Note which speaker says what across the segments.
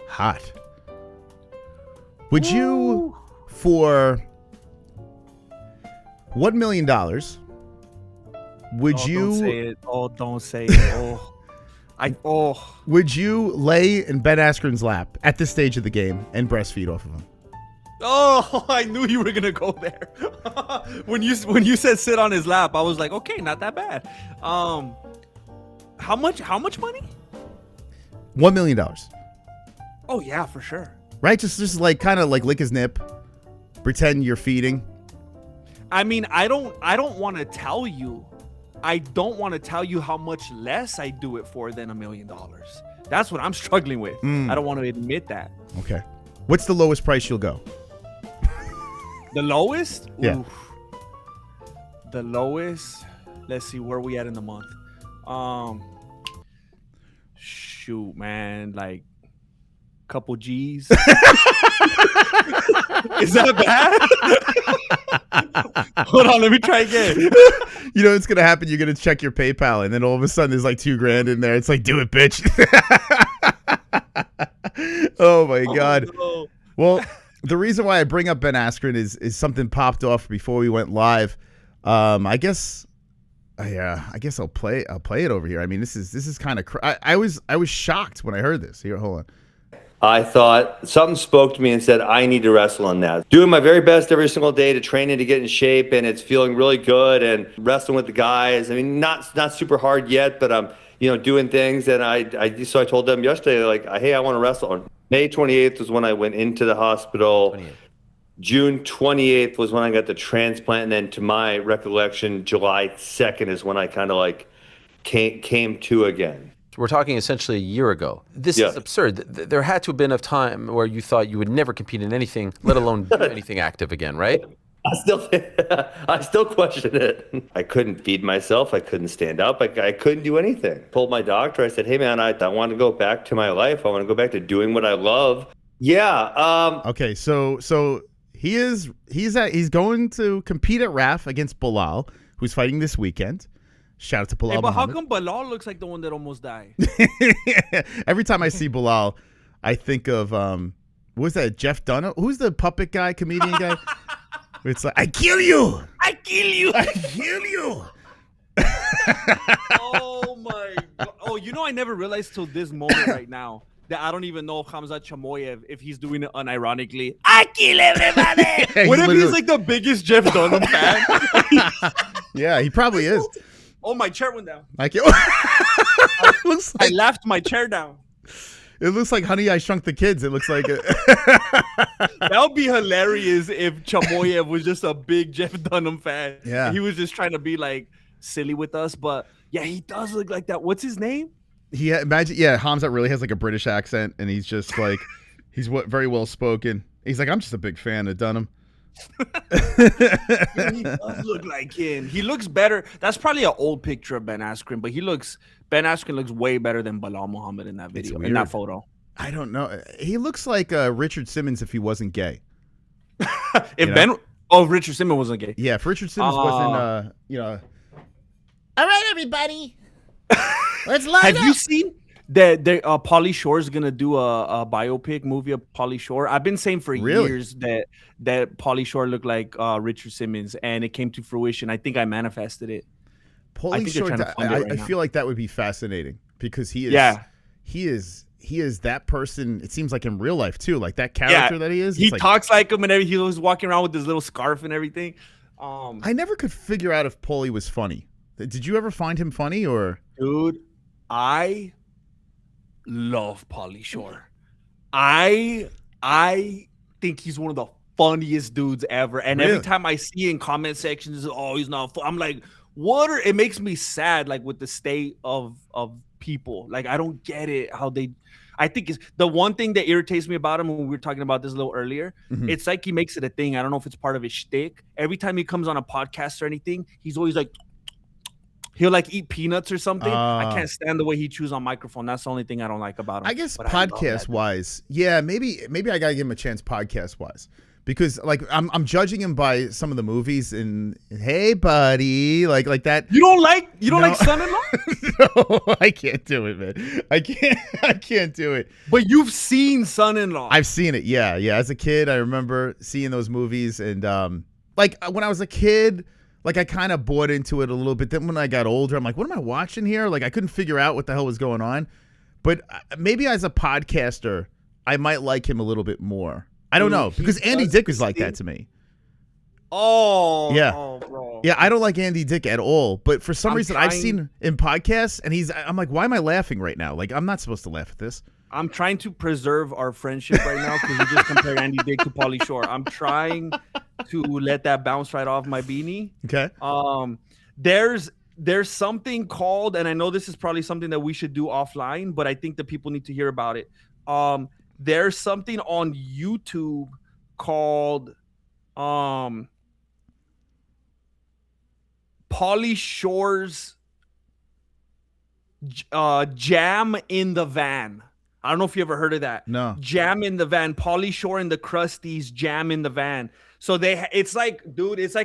Speaker 1: Hot. Would you, for $1 million, would you...
Speaker 2: Don't say it. Oh, don't say it.
Speaker 1: Would you lay in Ben Askren's lap at this stage of the game and breastfeed off of him?
Speaker 2: Oh, I knew you were gonna go there. when you said sit on his lap, I was like, okay, not that bad. How much money?
Speaker 1: $1 million.
Speaker 2: Oh yeah, for sure.
Speaker 1: Right? Just like kind of like lick his nip, pretend you're feeding.
Speaker 2: I mean, I don't want to tell you. I don't want to tell you how much less I do it for than $1 million. That's what I'm struggling with. I don't want to admit that.
Speaker 1: Okay. What's the lowest price you'll go?
Speaker 2: The lowest?
Speaker 1: Yeah.
Speaker 2: Oof. The lowest. Let's see where we at in the month. Shoot, man, like couple G's. Is that bad? Hold on, let me try again.
Speaker 1: You know what's gonna happen? You're gonna check your PayPal, and then all of a sudden there's like $2,000 in there. It's like, do it, bitch. Oh my God.
Speaker 2: No.
Speaker 1: Well, the reason why I bring up Ben Askren is something popped off before we went live. I guess I'll play it over here. I mean, this is kind of I was shocked when I heard this. Here, hold on.
Speaker 3: I thought something spoke to me and said, I need to wrestle on that. Doing my very best every single day to train and to get in shape, and it's feeling really good, and wrestling with the guys. I mean, not super hard yet, but I'm, doing things. And so I told them yesterday, like, hey, I want to wrestle. On May 28th was when I went into the hospital. 28th. June 28th was when I got the transplant. And then to my recollection, July 2nd is when I kind of like came to again.
Speaker 4: We're talking essentially a year ago. This is absurd. There had to have been a time where you thought you would never compete in anything, let alone do anything active again, right?
Speaker 3: I still question it. I couldn't feed myself. I couldn't stand up. I couldn't do anything. Told my doctor, I said, hey man, I want to go back to my life. I want to go back to doing what I love. Yeah.
Speaker 1: Okay. So he's going to compete at RAF against Belal, who's fighting this weekend. Shout out to Belal.
Speaker 2: Hey, but
Speaker 1: Muhammad.
Speaker 2: how come Belal looks like the one that almost died?
Speaker 1: Every time I see Belal, I think of what was that, Jeff Dunham? Who's the puppet guy, comedian guy? It's like, I kill you.
Speaker 2: I kill you.
Speaker 1: I kill you.
Speaker 2: Oh my God. Oh, I never realized till this moment right now that I don't even know if Khamzat Chamoyev, if he's doing it unironically. I kill everybody. What if he's like the biggest Jeff Dunham fan?
Speaker 1: Yeah, he probably is.
Speaker 2: Oh, my chair went down.
Speaker 1: I
Speaker 2: left my chair down.
Speaker 1: It looks like Honey, I Shrunk the Kids. It looks like it.
Speaker 2: That would be hilarious if Chamoyev was just a big Jeff Dunham fan.
Speaker 1: Yeah.
Speaker 2: He was just trying to be like silly with us. But yeah, he does look like that. What's his name?
Speaker 1: Khamzat really has like a British accent, and he's just like, he's very well spoken. He's like, I'm just a big fan of Dunham.
Speaker 2: He does look like him. He looks better. That's probably an old picture of Ben Askren, but Ben Askren looks way better than Belal Muhammad in that video, in that photo.
Speaker 1: I don't know. He looks like Richard Simmons if he wasn't gay.
Speaker 2: Richard Simmons wasn't gay.
Speaker 1: Yeah, if Richard Simmons wasn't,
Speaker 5: All right, everybody, let's line up.
Speaker 2: Have you seen that Pauly Shore is gonna do a biopic movie of Pauly Shore? I've been saying for years that Pauly Shore looked like Richard Simmons, and it came to fruition. I think I manifested it.
Speaker 1: Pauly Shore, I feel like that would be fascinating because he is that person. It seems like in real life too, like that character that he is.
Speaker 2: He talks like him, and he was walking around with his little scarf and everything.
Speaker 1: I never could figure out if Pauly was funny. Did you ever find him funny, or?
Speaker 2: Dude, I love Pauly Shore. I think he's one of the funniest dudes ever. And every time I see in comment sections, oh, he's not fun, I'm like, it makes me sad, like with the state of people. Like, I don't get it how I think it's the one thing that irritates me about him when we were talking about this a little earlier. Mm-hmm. It's like he makes it a thing. I don't know if it's part of his shtick. Every time he comes on a podcast or anything, he's always like, he'll like eat peanuts or something. I can't stand the way he chews on microphone. That's the only thing I don't like about him.
Speaker 1: I guess podcast wise, yeah, maybe I gotta give him a chance podcast wise, because like I'm judging him by some of the movies and hey buddy, like that.
Speaker 2: You don't like Son-in-Law?
Speaker 1: No, I can't do it, man. I can't do it.
Speaker 2: But you've seen Son-in-Law.
Speaker 1: I've seen it. Yeah. As a kid, I remember seeing those movies, and like when I was a kid, like I kind of bought into it a little bit. Then when I got older, I'm like, what am I watching here? Like I couldn't figure out what the hell was going on. But maybe as a podcaster, I might like him a little bit more. I don't know, because Andy Dick was like that to me.
Speaker 2: Oh,
Speaker 1: yeah.
Speaker 2: Oh, bro.
Speaker 1: Yeah, I don't like Andy Dick at all. But for some reason, I've seen in podcasts, and I'm like, why am I laughing right now? Like, I'm not supposed to laugh at this. I'm
Speaker 2: trying to preserve our friendship right now because you just compared Andy Dick to Pauly Shore. I'm trying to let that bounce right off my beanie.
Speaker 1: Okay.
Speaker 2: There's something called, and I know this is probably something that we should do offline, but I think that people need to hear about it. There's something on YouTube called Pauly Shore's Jam in the Van. I don't know if you ever heard of that.
Speaker 1: No.
Speaker 2: Jam in the Van. Pauly Shore and the Krusties Jam in the Van. So it's like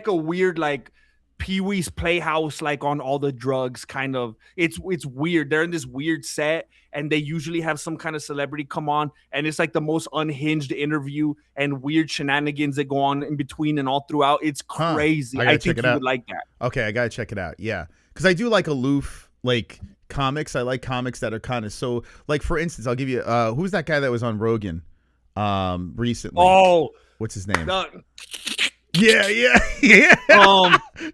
Speaker 2: a weird like Pee-wee's Playhouse, like on all the drugs kind of. It's weird. They're in this weird set, and they usually have some kind of celebrity come on, and it's like the most unhinged interview and weird shenanigans that go on in between and all throughout. It's crazy. I think you would like that.
Speaker 1: Okay, I gotta check it out. Yeah, because I do like aloof like comics. I like comics that are kind of so like, for instance, I'll give you who's that guy that was on Rogan recently?
Speaker 2: Oh,
Speaker 1: what's his name?
Speaker 2: Yeah.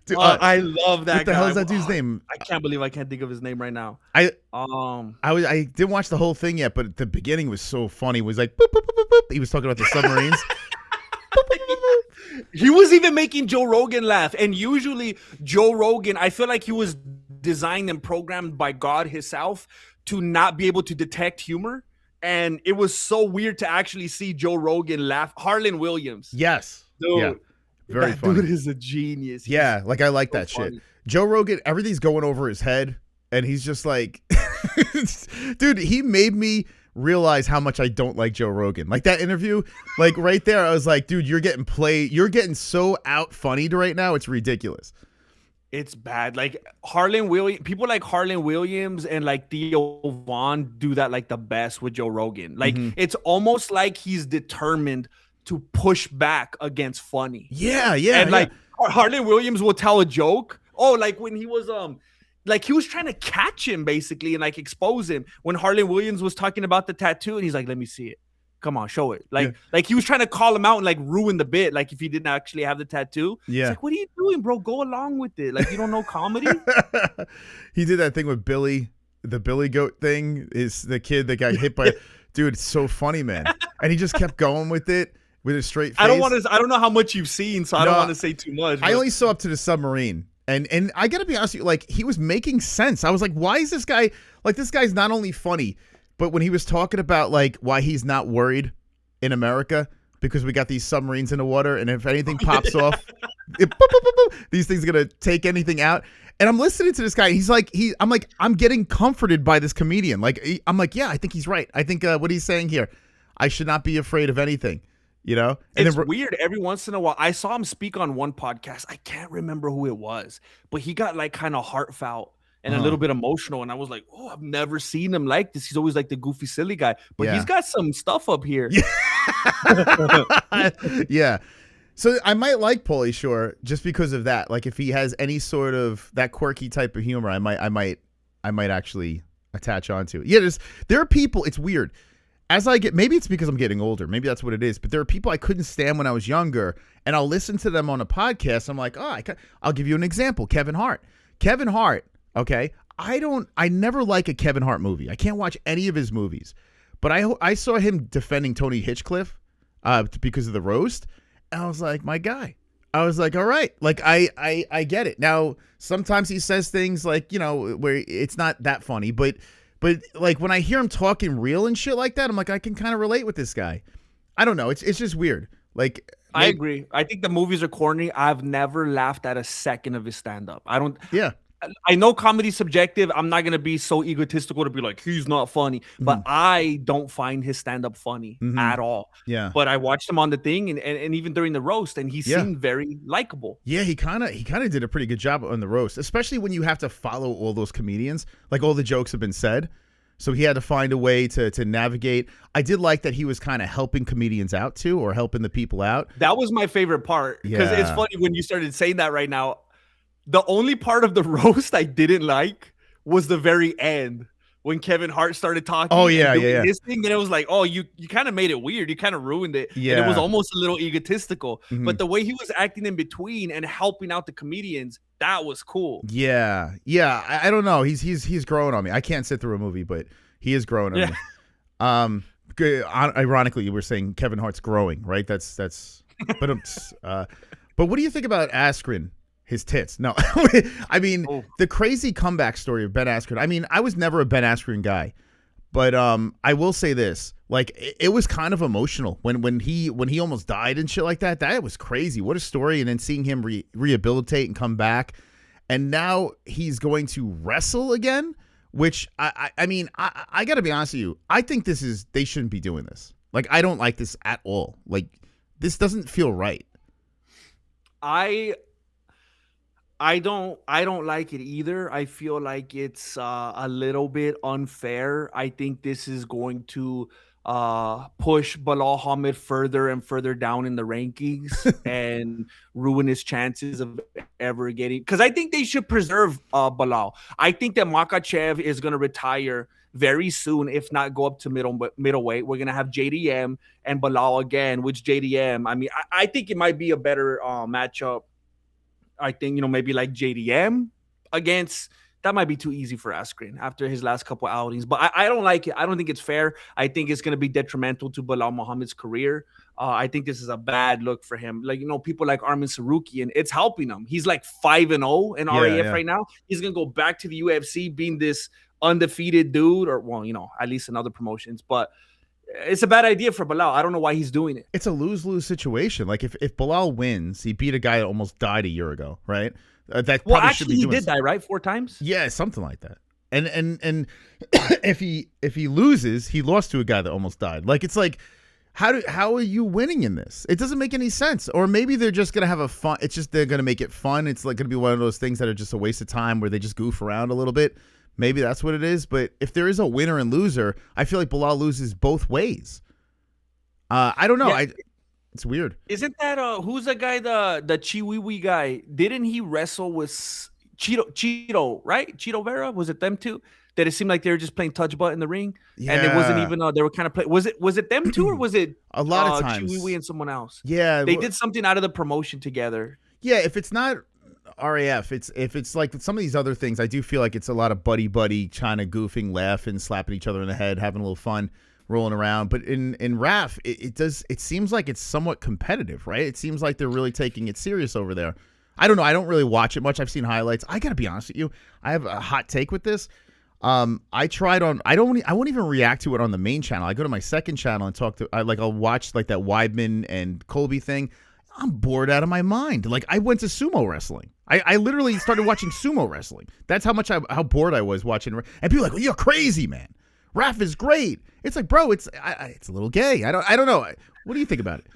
Speaker 1: Dude,
Speaker 2: I love that guy.
Speaker 1: What the hell is that dude's name?
Speaker 2: I can't believe I can't think of his name right now.
Speaker 1: I didn't watch the whole thing yet, but the beginning was so funny. It was like, boop, boop, boop, boop, boop. He was talking about the submarines.
Speaker 2: He was even making Joe Rogan laugh. And usually Joe Rogan, I feel like he was designed and programmed by God himself to not be able to detect humor. And it was so weird to actually see Joe Rogan laugh. Harlan Williams.
Speaker 1: Yes.
Speaker 2: Dude.
Speaker 1: Yeah. Very
Speaker 2: that
Speaker 1: funny.
Speaker 2: dude is a genius.
Speaker 1: Yeah, like I like that
Speaker 2: funny.
Speaker 1: shit. Joe Rogan, everything's going over his head, and he's just like, dude, he made me realize how much I don't like Joe Rogan. Like that interview, like right there, I was like, dude, you're getting so out funnied right now. It's ridiculous.
Speaker 2: It's bad. Like people like Harlan Williams and like Theo Vaughn do that like the best with Joe Rogan. Like it's almost like he's determined to push back against funny.
Speaker 1: Yeah.
Speaker 2: And like Harlan Williams will tell a joke. Oh, like when he was like he was trying to catch him basically and like expose him when Harlan Williams was talking about the tattoo and he's like, let me see it. Come on, show it. Like he was trying to call him out and like ruin the bit. Like if he didn't actually have the tattoo.
Speaker 1: Yeah.
Speaker 2: It's like, what are you doing, bro? Go along with it. Like you don't know comedy.
Speaker 1: He did that thing with Billy, the Billy Goat thing. Is the kid that got hit by dude, it's so funny, man. And he just kept going with it. With a straight face.
Speaker 2: I don't know how much you've seen, so I don't want to say too much.
Speaker 1: I only saw up to the submarine. And I gotta be honest with you, like he was making sense. I was like, why is this guy like this guy's not only funny, but when he was talking about like why he's not worried in America because we got these submarines in the water, and if anything pops off, boop, boop, boop, boop, these things are gonna take anything out. And I'm listening to this guy. I'm getting comforted by this comedian. Like I'm like, yeah, I think he's right. I think what he's saying here, I should not be afraid of anything. You know, and
Speaker 2: it's weird. Every once in a while, I saw him speak on one podcast. I can't remember who it was, but he got like kind of heartfelt and a little bit emotional. And I was like, oh, I've never seen him like this. He's always like the goofy, silly guy, but he's got some stuff up here.
Speaker 1: Yeah. So I might like Pauly Shore just because of that. Like if he has any sort of that quirky type of humor, I might actually attach onto it. Yeah, there are people. It's weird. As I get, maybe it's because I'm getting older. Maybe that's what it is. But there are people I couldn't stand when I was younger, and I'll listen to them on a podcast. I'm like, oh, I'll give you an example. Kevin Hart. Okay. I never like a Kevin Hart movie. I can't watch any of his movies. But I saw him defending Tony Hinchcliffe because of the roast, and I was like, my guy. I was like, all right, like I get it. Now sometimes he says things like, you know, where it's not that funny, but like when I hear him talking real and shit like that, I'm like, I can kind of relate with this guy. I don't know. It's just weird. Like
Speaker 2: I agree. I think the movies are corny. I've never laughed at a second of his stand up. I don't.
Speaker 1: Yeah.
Speaker 2: I know comedy's subjective. I'm not gonna be so egotistical to be like he's not funny, but I don't find his stand-up funny at all.
Speaker 1: Yeah.
Speaker 2: But I watched him on the thing and even during the roast, and he seemed very likable.
Speaker 1: Yeah, he kind of did a pretty good job on the roast, especially when you have to follow all those comedians. Like all the jokes have been said, so he had to find a way to navigate. I did like that he was kind of helping comedians out too, or helping the people out.
Speaker 2: That was my favorite part because it's funny when you started saying that right now. The only part of the roast I didn't like was the very end when Kevin Hart started talking.
Speaker 1: Oh yeah,
Speaker 2: his thing, and it was like, oh, you kind of made it weird. You kind of ruined it.
Speaker 1: Yeah,
Speaker 2: and it was almost a little egotistical. But the way he was acting in between and helping out the comedians, that was cool.
Speaker 1: Yeah. I don't know. He's growing on me. I can't sit through a movie, but he is growing on me. Ironically, you were saying Kevin Hart's growing, right? That's. But what do you think about Askren? His tits. No, I mean, the crazy comeback story of Ben Askren. I mean, I was never a Ben Askren guy, but I will say this: like, it was kind of emotional when he almost died and shit like that. That was crazy. What a story! And then seeing him rehabilitate and come back, and now he's going to wrestle again. Which I mean, I got to be honest with you. I think they shouldn't be doing this. Like, I don't like this at all. Like, this doesn't feel right.
Speaker 2: I don't like it either. I feel like it's a little bit unfair. I think this is going to push Belal Muhammad further and further down in the rankings and ruin his chances of ever getting. Because I think they should preserve Belal. I think that Makhachev is going to retire very soon, if not go up to middleweight. We're going to have JDM and Belal again, which JDM, I mean, I think it might be a better matchup. I think, maybe like JDM against, that might be too easy for Askren after his last couple outings. But I don't like it. I don't think it's fair. I think it's going to be detrimental to Belal Muhammad's career. I think this is a bad look for him. Like, people like Armin Sarukian, it's helping him. He's like 5-0 in RAF right now. He's going to go back to the UFC being this undefeated dude, or, well, at least in other promotions. But it's a bad idea for Belal. I don't know why he's doing it.
Speaker 1: It's a lose-lose situation. Like, if Belal wins, he beat a guy that almost died a year ago, right?
Speaker 2: Actually, he did die, right? 4 times?
Speaker 1: Yeah, something like that. And if he loses, he lost to a guy that almost died. Like, it's like, how are you winning in this? It doesn't make any sense. Or maybe they're just gonna have a fun. It's just they're gonna make it fun. It's like gonna be one of those things that are just a waste of time where they just goof around a little bit. Maybe that's what it is. But if there is a winner and loser, I feel like Belal loses both ways. I don't know. Yeah. It's weird.
Speaker 2: Isn't that who's the guy, the Chiwiwi guy? Didn't he wrestle with Cheeto, right? Cheeto Vera? Was it them two? That it seemed like they were just playing touch butt in the ring, and it wasn't even. They were kind of playing. Was it them two, or was it
Speaker 1: a lot of times
Speaker 2: Chiwiwi and someone else?
Speaker 1: Yeah,
Speaker 2: they did something out of the promotion together.
Speaker 1: Yeah, if it's not RAF, if it's like some of these other things, I do feel like it's a lot of buddy kind of goofing, laughing, slapping each other in the head, having a little fun, rolling around. But in RAF, it seems like it's somewhat competitive, right? It seems like they're really taking it serious over there. I don't know. I don't really watch it much. I've seen highlights. I gotta be honest with you. I have a hot take with this. I tried on. I won't even react to it on the main channel. I go to my second channel and talk to. I'll watch like that Weidman and Colby thing. I'm bored out of my mind. Like, I went to sumo wrestling. I literally started watching sumo wrestling. That's how how bored I was watching. And people are like, well, you're crazy, man. Raf is great. It's like, bro, it's a little gay. I don't know. What do you think about it?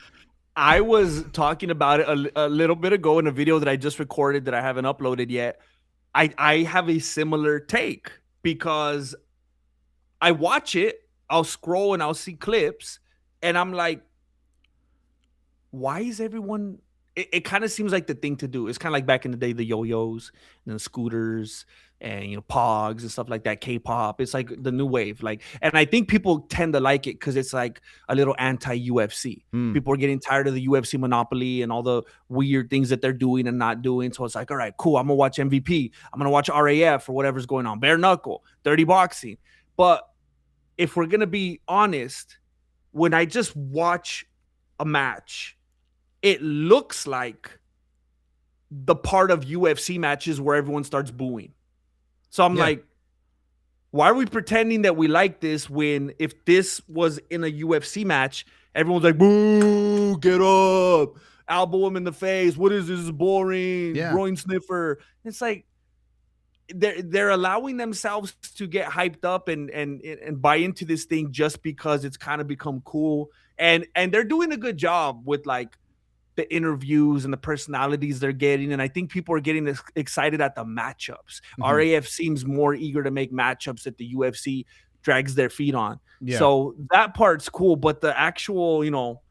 Speaker 2: I was talking about it a little bit ago in a video that I just recorded that I haven't uploaded yet. I have a similar take because I watch it, I'll scroll and I'll see clips, and I'm like, why is everyone... It kind of seems like the thing to do. It's kind of like back in the day, the yo-yos and the scooters and, pogs and stuff like that, K-pop. It's like the new wave. Like, and I think people tend to like it because it's like a little anti-UFC. People are getting tired of the UFC monopoly and all the weird things that they're doing and not doing. So it's like, all right, cool. I'm going to watch MVP. I'm going to watch RAF or whatever's going on. Bare knuckle, dirty boxing. But if we're going to be honest, when I just watch a match, it looks like the part of UFC matches where everyone starts booing. So I'm like, why are we pretending that we like this when if this was in a UFC match, everyone's like, boo, get up, elbow him in the face. What is this? This is boring. Groin sniffer. It's like, they're allowing themselves to get hyped up and buy into this thing just because it's kind of become cool, and they're doing a good job with like the interviews and the personalities they're getting, and I think people are getting excited at the matchups. RAF seems more eager to make matchups that the UFC drags their feet on. So that part's cool, but the actual, you know,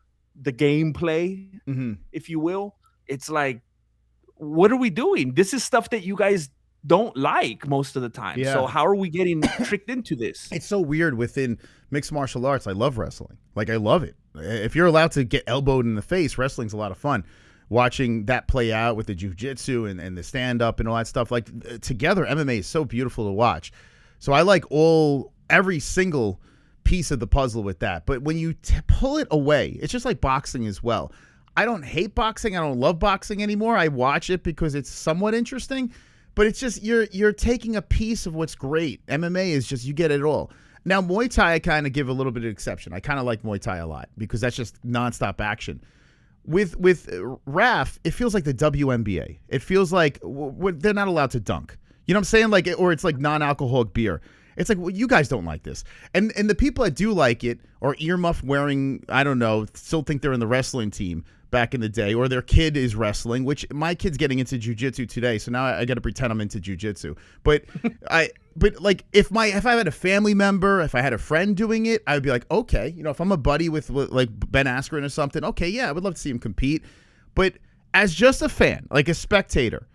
Speaker 2: the gameplay, if you will, it's like, what are we doing? This is stuff that you guys don't like most of the time. So how are we getting tricked into this?
Speaker 1: It's so weird within mixed martial arts. I love wrestling. Like, I love it. If you're allowed to get elbowed in the face, wrestling's a lot of fun. Watching that play out with the jiu-jitsu and the stand-up and all that stuff, like, together, MMA is so beautiful to watch. So I like every single piece of the puzzle with that. But when you pull it away, it's just like boxing as well. I don't hate boxing. I don't love boxing anymore. I watch it because it's somewhat interesting. But it's just you're taking a piece of what's great. MMA is just, you get it all. Now, Muay Thai, I kind of give a little bit of exception. I kind of like Muay Thai a lot because that's just nonstop action. With RAF, it feels like the WNBA. It feels like they're not allowed to dunk. You know what I'm saying? Like, or it's like non-alcoholic beer. It's like, well, you guys don't like this. And the people that do like it are earmuff wearing, I don't know, still think they're in the wrestling team back in the day, or their kid is wrestling, which my kid's getting into jiu-jitsu today, so now I got to pretend I'm into jiu-jitsu. But like if I had a family member, if I had a friend doing it, I would be like, okay, you know, if I'm a buddy with like Ben Askren or something, okay, yeah, I would love to see him compete. But as just a fan, like a spectator,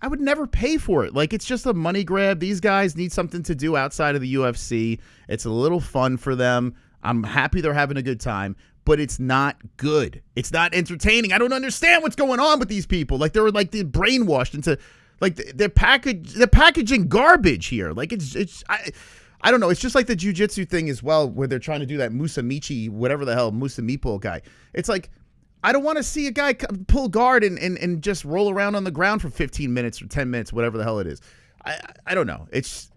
Speaker 1: I would never pay for it. Like, it's just a money grab. These guys need something to do outside of the UFC. It's a little fun for them. I'm happy they're having a good time, but it's not good. It's not entertaining. I don't understand what's going on with these people. Like, they're like they're brainwashed into, like, they're packaging garbage here. Like, I don't know. It's just like the jiu-jitsu thing as well, where they're trying to do that Musamichi, whatever the hell, Musa Meeple guy. It's like, I don't want to see a guy pull guard and just roll around on the ground for 15 minutes or 10 minutes, whatever the hell it is. I don't know. It's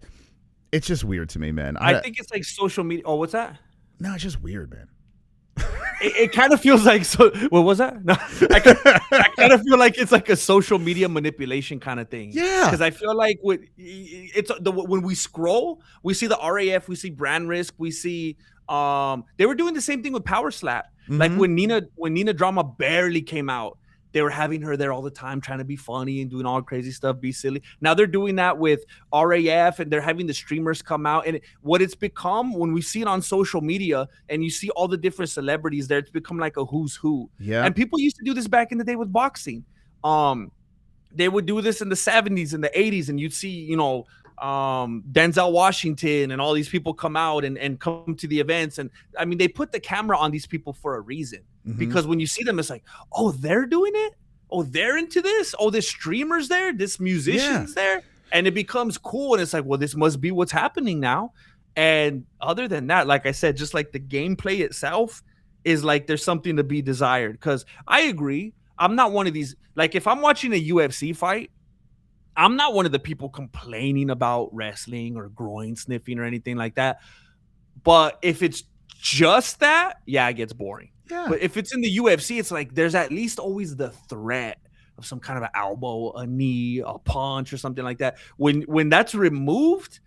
Speaker 1: just weird to me, man.
Speaker 2: I think it's like social media. Oh, what's that?
Speaker 1: No, it's just weird, man.
Speaker 2: It kind of feels like, so what was that? No, I kind of feel like it's like a social media manipulation kind of thing.
Speaker 1: Yeah,
Speaker 2: because I feel like when we scroll, we see the RAF, we see Brand Risk, we see they were doing the same thing with Power Slap. Like when Nina Drama barely came out, they were having her there all the time, trying to be funny and doing all crazy stuff, be silly. Now they're doing that with RAF, and they're having the streamers come out. And what it's become, when we see it on social media and you see all the different celebrities there, it's become like a who's who.
Speaker 1: Yeah.
Speaker 2: And people used to do this back in the day with boxing. They would do this in the 70s and the 80s, and you'd see, you know, Denzel Washington and all these people come out and come to the events. And I mean, they put the camera on these people for a reason, because when you see them, it's like, oh, they're doing it. Oh, they're into this. Oh, this streamer's there. This musician's there. And it becomes cool. And it's like, well, this must be what's happening now. And other than that, like I said, just like the gameplay itself is like, there's something to be desired. Because I agree. I'm not one of these, like, if I'm watching a UFC fight, I'm not one of the people complaining about wrestling or groin sniffing or anything like that. But if it's just that, yeah, it gets boring. Yeah. But if it's in the UFC, it's like there's at least always the threat of some kind of an elbow, a knee, a punch, or something like that. When that's removed,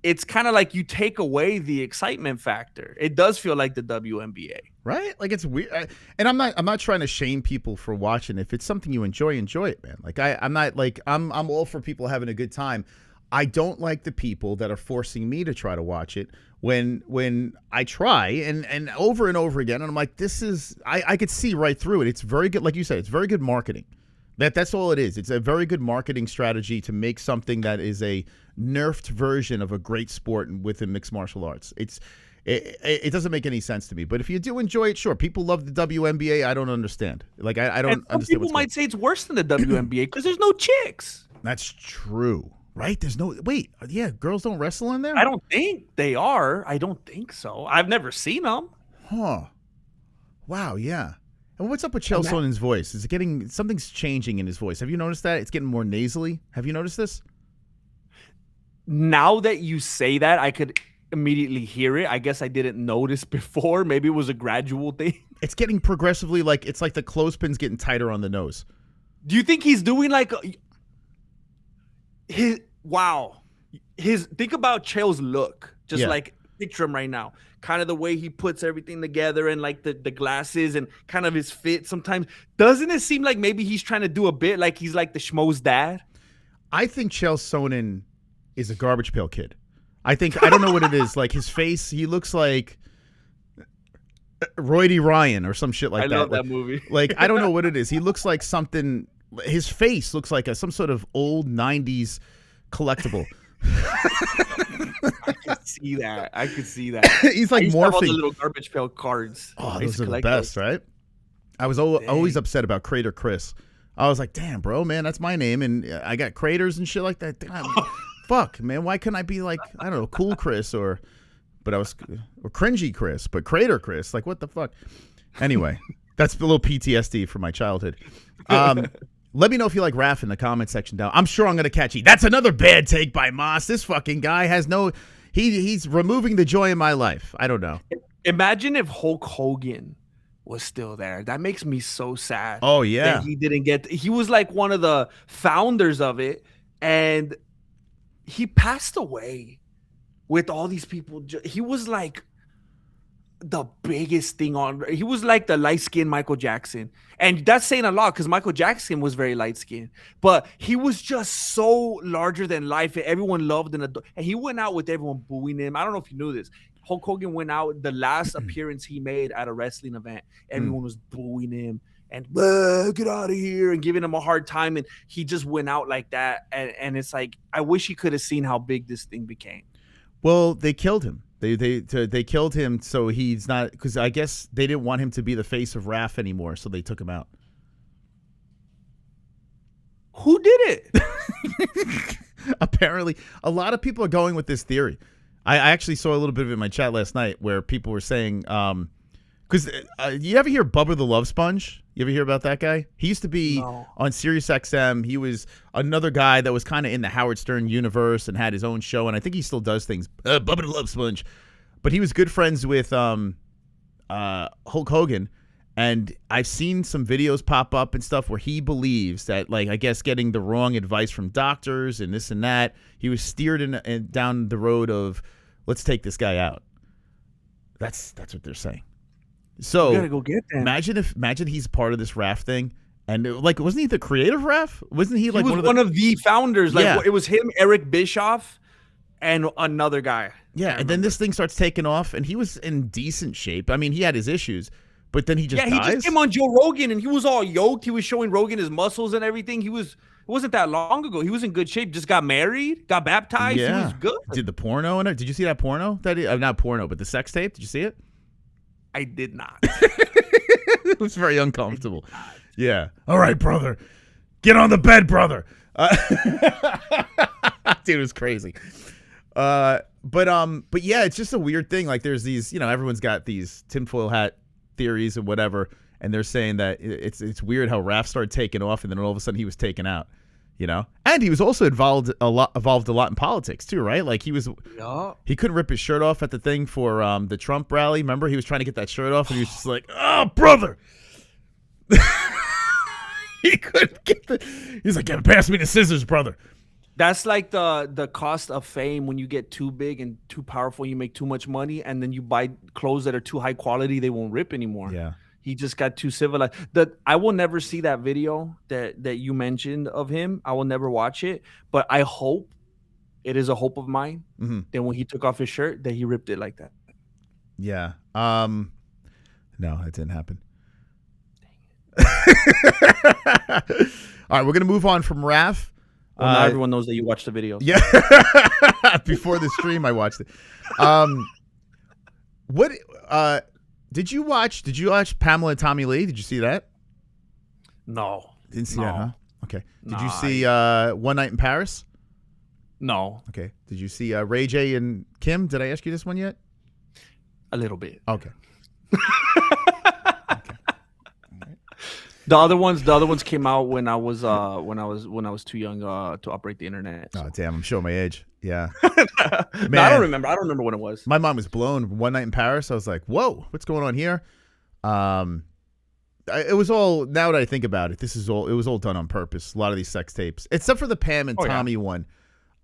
Speaker 2: it's kind of like you take away the excitement factor. It does feel like the WNBA.
Speaker 1: Right? Like, it's weird. And I'm not trying to shame people for watching. If it's something you enjoy it, man. Like, I'm not like, I'm all for people having a good time. I don't like the people that are forcing me to try to watch it when I try and over and over again. And I'm like, this is, I could see right through it. It's very good. Like you said, it's very good marketing. That's all it is. It's a very good marketing strategy to make something that is a nerfed version of a great sport within mixed martial arts. It doesn't make any sense to me. But if you do enjoy it, sure. People love the WNBA. I don't understand. Like, I don't understand.
Speaker 2: People might say it's worse than the WNBA because there's no chicks.
Speaker 1: That's true. Right? There's no, wait, yeah, girls don't wrestle in there?
Speaker 2: I don't think they are. I don't think so. I've never seen them.
Speaker 1: Huh. Wow, yeah. And what's up with Chael Sonnen's voice? Is it getting, something's changing in his voice. Have you noticed that? It's getting more nasally. Have you noticed this?
Speaker 2: Now that you say that, I could immediately hear it. I guess I didn't notice before. Maybe it was a gradual thing.
Speaker 1: It's getting progressively, like, it's like the clothespin's getting tighter on the nose.
Speaker 2: Do you think he's doing like wow. Think about Chael's look. Just
Speaker 1: Yeah.
Speaker 2: like picture him right now. Kind of the way he puts everything together and like the glasses and kind of his fit sometimes. Doesn't it seem like maybe he's trying to do a bit like he's like the schmo's dad?
Speaker 1: I think Chael Sonnen is a garbage pail kid. I don't know what it is. Like his face, he looks like Roy D. Ryan or some shit like that.
Speaker 2: I love that movie.
Speaker 1: Like, I don't know what it is. He looks like something. His face looks like some sort of old 90s collectible.
Speaker 2: I could see that.
Speaker 1: He's like
Speaker 2: I used to have
Speaker 1: morphing.
Speaker 2: all the little garbage pail cards.
Speaker 1: Oh,
Speaker 2: I used
Speaker 1: those
Speaker 2: to
Speaker 1: are the
Speaker 2: collect
Speaker 1: best,
Speaker 2: those.
Speaker 1: right? I was always upset about Crater Chris. I was like, damn, bro, man, that's my name. And I got craters and shit like that. Damn, fuck, man. Why couldn't I be like, I don't know, Cool Chris or Cringy Chris, but Crater Chris? Like, what the fuck? Anyway, that's a little PTSD from my childhood. Let me know if you like Raph in the comment section down. I'm sure I'm going to catch you. That's another bad take by Moss. This fucking guy has he's removing the joy in my life. I don't know.
Speaker 2: Imagine if Hulk Hogan was still there. That makes me so sad.
Speaker 1: Oh, yeah.
Speaker 2: That he didn't get. He was like one of the founders of it, and he passed away with all these people. He was like the biggest thing on. He was like the light-skinned Michael Jackson, and that's saying a lot because Michael Jackson was very light-skinned, but he was just so larger than life. And everyone loved and adored. And he went out with everyone booing him. I don't know if you knew this. Hulk Hogan went out the last appearance he made at a wrestling event. Everyone was booing him and get out of here and giving him a hard time. And he just went out like that. And it's like, I wish he could have seen how big this thing became.
Speaker 1: Well, they killed him. They killed him, so he's not, because I guess they didn't want him to be the face of Raph anymore, so they took him out.
Speaker 2: Who did it?
Speaker 1: Apparently, a lot of people are going with this theory. I actually saw a little bit of it in my chat last night where people were saying, because you ever hear Bubba the Love Sponge? You ever hear about that guy? He used to be on Sirius XM. He was another guy that was kind of in the Howard Stern universe and had his own show, and I think he still does things. Bubba the Love Sponge. But he was good friends with Hulk Hogan, and I've seen some videos pop up and stuff where he believes that, like, I guess getting the wrong advice from doctors and this and that, he was steered down the road of, let's take this guy out. That's what they're saying. So
Speaker 2: you gotta go get them.
Speaker 1: Imagine he's part of this Raph thing, and like, wasn't he the creative Raph? Wasn't he like
Speaker 2: he was one of the founders? Like,
Speaker 1: yeah.
Speaker 2: It was him, Eric Bischoff, and another guy.
Speaker 1: Yeah, and then this thing starts taking off, and he was in decent shape. I mean, he had his issues, but then he dies.
Speaker 2: He just came on Joe Rogan, and he was all yoked. He was showing Rogan his muscles and everything. It wasn't that long ago. He was in good shape. Just got married, got baptized.
Speaker 1: Yeah.
Speaker 2: He was good.
Speaker 1: Did the porno in it? Did you see that porno? Not porno, but the sex tape. Did you see it?
Speaker 2: I did not.
Speaker 1: It was very uncomfortable. Yeah. All right, brother. Get on the bed, brother. Dude, it was crazy. But yeah, it's just a weird thing. Like, there's these, everyone's got these tinfoil hat theories and whatever, and they're saying that it's weird how Raph started taking off, and then all of a sudden he was taken out. And he was also evolved a lot in politics too, right? Like he couldn't rip his shirt off at the thing for the Trump rally. Remember, he was trying to get that shirt off, and he was just like, "Oh, brother." He couldn't get he's like, "Pass me the scissors, brother."
Speaker 2: That's like the cost of fame when you get too big and too powerful, you make too much money, and then you buy clothes that are too high quality, they won't rip anymore.
Speaker 1: Yeah.
Speaker 2: He just got too civilized. I will never see that video that you mentioned of him. I will never watch it, but I hope, it is a hope of mine, that when he took off his shirt, that he ripped it like that.
Speaker 1: Yeah. No, it didn't happen. All right, we're gonna move on from Raph.
Speaker 2: Well, now everyone knows that you watch the videos.
Speaker 1: Yeah. Before the stream, I watched it. What? Did you watch Pamela and Tommy Lee? Did you see that?
Speaker 2: No.
Speaker 1: Didn't see that, huh? Okay. Did you
Speaker 2: Nah,
Speaker 1: see One Night in Paris?
Speaker 2: No.
Speaker 1: Okay. Did you see Ray J and Kim? Did I ask you this one yet?
Speaker 2: A little bit.
Speaker 1: Okay.
Speaker 2: The other ones came out when I was too young to operate the internet.
Speaker 1: Oh damn! I'm showing my age. Yeah.
Speaker 2: Man, no, I don't remember when it was.
Speaker 1: My mom was blown. One Night in Paris. I was like, whoa, what's going on here? It was all. Now that I think about it, it was all done on purpose. A lot of these sex tapes, except for the Pam and Tommy one.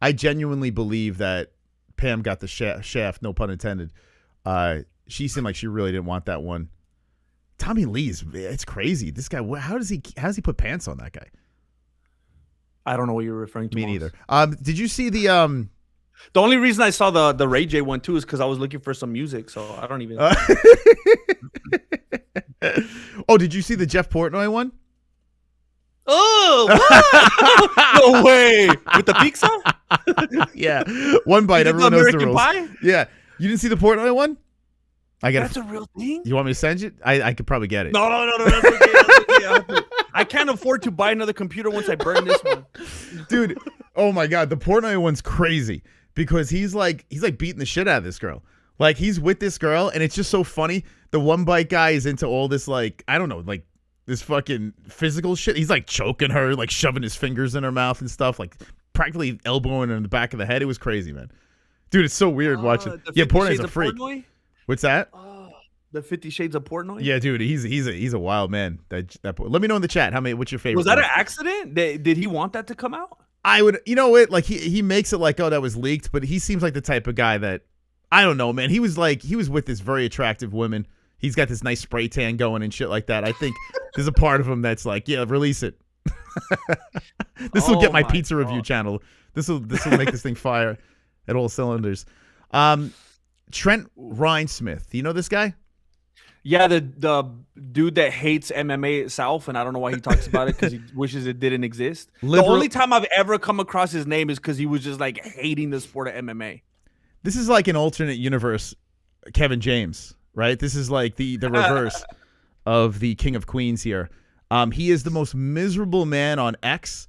Speaker 1: I genuinely believe that Pam got the shaft, no pun intended. She seemed like she really didn't want that one. Tommy Lee's, it's crazy. This guy, how does he put pants on that guy?
Speaker 2: I don't know what you're referring to.
Speaker 1: Me neither. Did you see the
Speaker 2: The only reason I saw the Ray J one too is because I was looking for some music, so I don't even.
Speaker 1: Oh, did you see the Jeff Portnoy one?
Speaker 2: Oh, what? No way! With the pizza?
Speaker 1: Yeah, one bite.
Speaker 2: You did
Speaker 1: Everyone
Speaker 2: the
Speaker 1: knows the
Speaker 2: American
Speaker 1: rules.
Speaker 2: Pie?
Speaker 1: Yeah, you didn't see the Portnoy one?
Speaker 2: That's a real thing.
Speaker 1: You want me to send you? I could probably get it.
Speaker 2: No. That's okay. That's okay. I can't afford to buy another computer once I burn this one.
Speaker 1: Dude, oh my God, the Portnoy one's crazy because he's like beating the shit out of this girl. Like he's with this girl, and it's just so funny. The one bite guy is into all this like I don't know like this fucking physical shit. He's like choking her, like shoving his fingers in her mouth and stuff, like practically elbowing her in the back of the head. It was crazy, man. Dude, it's so weird watching. Yeah, Portnoy's a freak. Portnoy? What's that?
Speaker 2: The 50 Shades of Portnoy?
Speaker 1: Yeah, dude, he's a wild man. That let me know in the chat what's your favorite.
Speaker 2: Was that an accident? Did he want that to come out?
Speaker 1: I would, you know what? Like he makes it like, oh, that was leaked, but he seems like the type of guy that I don't know, man. He was with this very attractive woman. He's got this nice spray tan going and shit like that. I think there's a part of him that's like, yeah, release it. This will get my pizza review channel. This will make this thing fire at all cylinders. Trent Reinsmith, you know this guy?
Speaker 2: Yeah, the dude that hates MMA itself, and I don't know why he talks about it because he wishes it didn't exist. The only time I've ever come across his name is because he was just like hating the sport of MMA.
Speaker 1: This is like an alternate universe Kevin James, right? This is like the reverse of the King of Queens here. He is the most miserable man on X.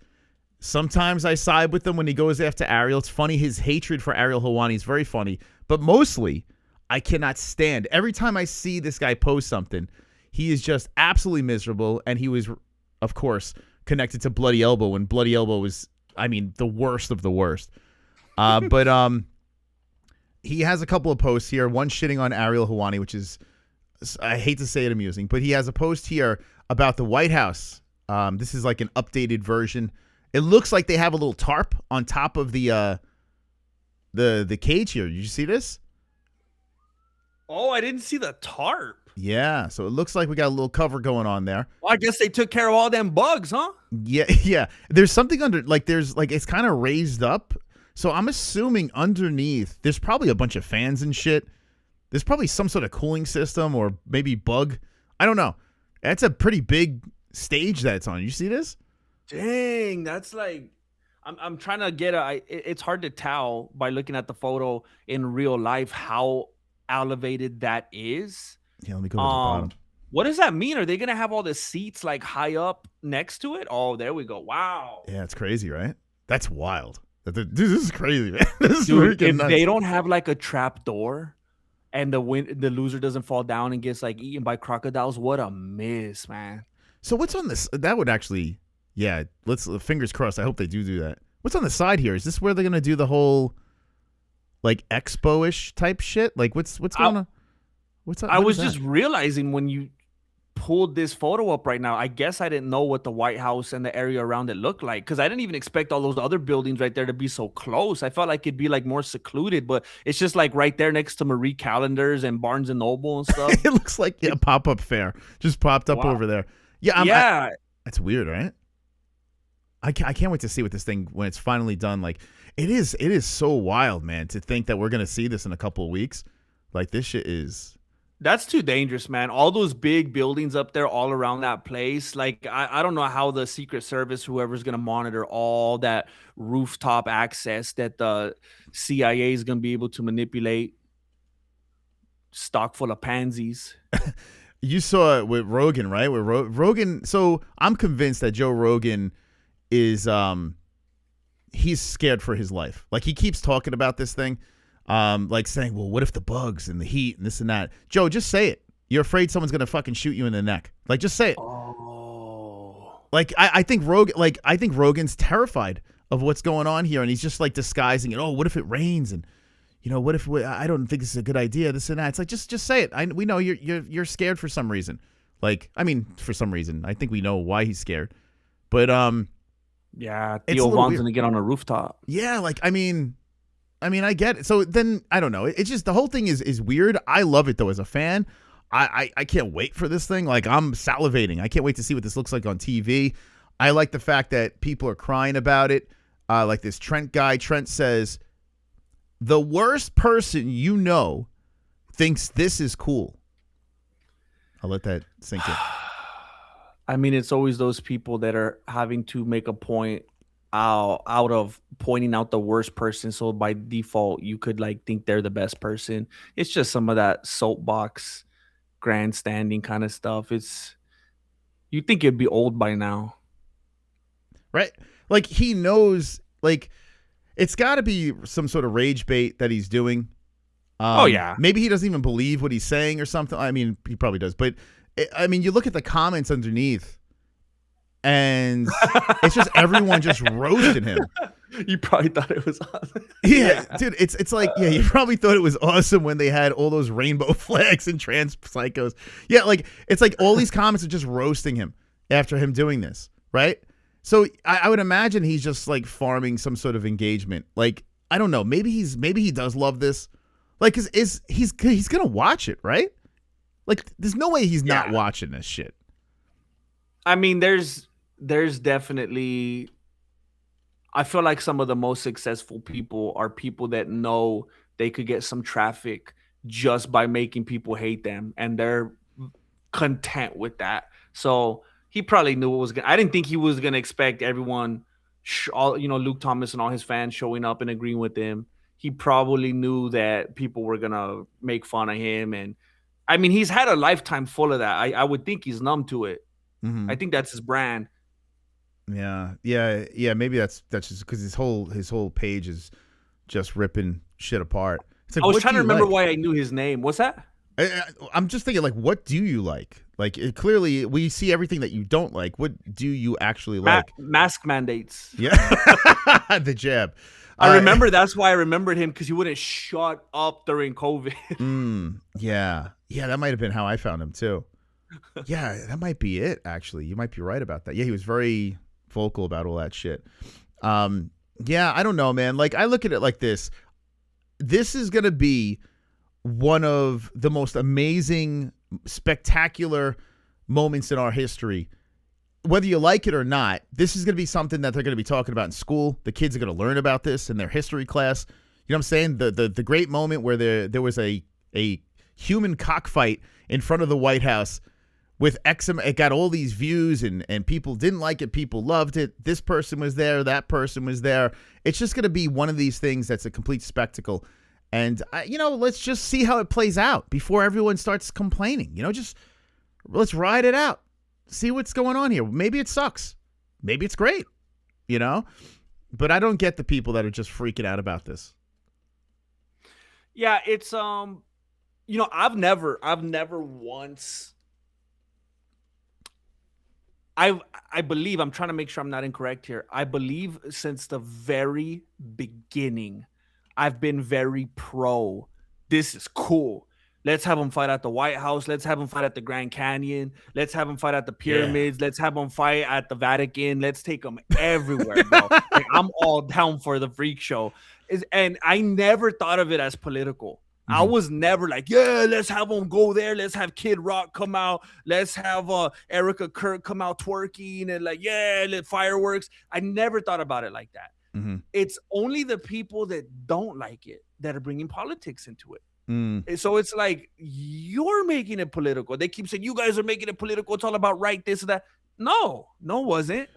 Speaker 1: Sometimes I side with him when he goes after Ariel. It's funny. His hatred for Ariel Helwani is very funny. But mostly, I cannot stand. Every time I see this guy post something, he is just absolutely miserable. And he was, of course, connected to Bloody Elbow when Bloody Elbow was, I mean, the worst of the worst. But he has a couple of posts here. One shitting on Ariel Helwani, which is, I hate to say it, amusing. But he has a post here about the White House. This is like an updated version. It looks like they have a little tarp on top of the cage here. Did you see this?
Speaker 2: Oh, I didn't see the tarp.
Speaker 1: Yeah, so it looks like we got a little cover going on there.
Speaker 2: Well, I guess they took care of all them bugs, huh?
Speaker 1: Yeah. There's something under, like it's kind of raised up. So I'm assuming underneath, there's probably a bunch of fans and shit. There's probably some sort of cooling system or maybe bug. I don't know. That's a pretty big stage that it's on. You see this?
Speaker 2: Dang, that's like, I'm trying to get it's hard to tell by looking at the photo in real life how elevated that is.
Speaker 1: Yeah, let me go to the bottom.
Speaker 2: What does that mean? Are they gonna have all the seats like high up next to it? Oh, there we go. Wow.
Speaker 1: Yeah, it's crazy, right? That's wild. Dude, this is crazy, man. This is
Speaker 2: Dude, if
Speaker 1: nuts.
Speaker 2: they don't have like a trap door and the loser doesn't fall down and gets like eaten by crocodiles, what a miss, man.
Speaker 1: So what's on this? That would actually, yeah. Let's fingers crossed. I hope they do that. What's on the side here? Is this where they're gonna do the whole like expo-ish type shit? Like what's going on? What's up?
Speaker 2: I was just realizing when you pulled this photo up right now, I guess I didn't know what the White House and the area around it looked like because I didn't even expect all those other buildings right there to be so close. I felt like it'd be like more secluded, but it's just like right there next to Marie Callender's and Barnes and Noble and stuff.
Speaker 1: It looks like a pop-up fair just popped up over there. Yeah, that's weird, right? I can't wait to see what this thing when it's finally done. Like it is so wild, man, to think that we're gonna see this in a couple of weeks. Like this shit is.
Speaker 2: That's too dangerous, man. All those big buildings up there all around that place. Like, I don't know how the Secret Service, whoever's going to monitor all that rooftop access that the CIA is going to be able to manipulate. Stock full of pansies.
Speaker 1: You saw it with Rogan, right? With Rogan. So I'm convinced that Joe Rogan is, he's scared for his life. Like he keeps talking about this thing. Like saying, well, what if the bugs and the heat and this and that? Joe, just say it. You're afraid someone's gonna fucking shoot you in the neck. Like, just say it.
Speaker 2: Oh.
Speaker 1: Like, I think Rogan's terrified of what's going on here, and he's just like disguising it. Oh, what if it rains? And you know, what if I don't think this is a good idea? This and that. It's like just say it. We know you're scared for some reason. Like, I mean, for some reason, I think we know why he's scared. But
Speaker 2: Yeah,
Speaker 1: It's a
Speaker 2: Theo
Speaker 1: little
Speaker 2: Von's
Speaker 1: weird.
Speaker 2: gonna get on a rooftop.
Speaker 1: Yeah, like I mean, I get it. So then I don't know. It's just the whole thing is weird. I love it though as a fan. I can't wait for this thing. Like I'm salivating. I can't wait to see what this looks like on TV. I like the fact that people are crying about it. Like this Trent guy. Trent says, the worst person you know thinks this is cool. I'll let that sink in.
Speaker 2: I mean, it's always those people that are having to make a point out of pointing out the worst person. So by default, you could like think they're the best person. It's just some of that soapbox grandstanding kind of stuff. You think it'd be old by now.
Speaker 1: Right? Like he knows, like it's got to be some sort of rage bait that he's doing.
Speaker 2: Oh yeah.
Speaker 1: Maybe he doesn't even believe what he's saying or something. I mean, he probably does, but I mean, you look at the comments underneath and it's just everyone just roasting him.
Speaker 2: You probably thought it was awesome.
Speaker 1: Yeah, dude, it's like, yeah, you probably thought it was awesome when they had all those rainbow flags and trans psychos. Yeah, like it's like all these comments are just roasting him after him doing this, right? So I would imagine he's just like farming some sort of engagement. Like, I don't know, maybe he does love this. Like, he's gonna watch it, right? Like, there's no way he's not watching this shit.
Speaker 2: I mean, there's definitely, I feel like some of the most successful people are people that know they could get some traffic just by making people hate them, and they're content with that. So he probably knew what was going to, I didn't think he was going to expect everyone, Luke Thomas and all his fans showing up and agreeing with him. He probably knew that people were going to make fun of him. And I mean, he's had a lifetime full of that. I would think he's numb to it.
Speaker 1: Mm-hmm.
Speaker 2: I think that's his brand.
Speaker 1: Yeah. Maybe that's just because his whole page is just ripping shit apart. It's like,
Speaker 2: I was trying to remember
Speaker 1: like?
Speaker 2: why I knew his name. What's that?
Speaker 1: I'm just thinking, like, what do you like? Like, clearly, we see everything that you don't like. What do you actually like?
Speaker 2: Mask mandates.
Speaker 1: Yeah, the jab.
Speaker 2: I remember that's why I remembered him, because he wouldn't shut up during COVID.
Speaker 1: Yeah, that might have been how I found him too. Yeah, that might be it. Actually, you might be right about that. Yeah, he was very vocal about all that shit. Yeah, I don't know, man. Like, I look at it like this. This is gonna be one of the most amazing, spectacular moments in our history. Whether you like it or not, this is going to be something that they're going to be talking about in school. The kids are going to learn about this in their history class. You know what I'm saying? The great moment where there was a human cockfight in front of the White House with it got all these views, and people didn't like it, people loved it. This person was there, that person was there. It's just going to be one of these things that's a complete spectacle. And, let's just see how it plays out before everyone starts complaining. Just let's ride it out. See what's going on here. Maybe it sucks. Maybe it's great, But I don't get the people that are just freaking out about this.
Speaker 2: Yeah, it's, I've never once, I believe, I'm trying to make sure I'm not incorrect here. I believe since the very beginning, I've been very pro. This is cool. Let's have them fight at the White House. Let's have them fight at the Grand Canyon. Let's have them fight at the pyramids. Yeah. Let's have them fight at the Vatican. Let's take them everywhere, bro. Like, I'm all down for the freak show. And I never thought of it as political. I was never like, yeah, let's have them go there. Let's have Kid Rock come out. Let's have Erica Kirk come out twerking and like, yeah, fireworks. I never thought about it like that. It's only the people that don't like it that are bringing politics into it. So it's like, you're making it political. They keep saying, you guys are making it political. It's all about right, this and that. No, it wasn't.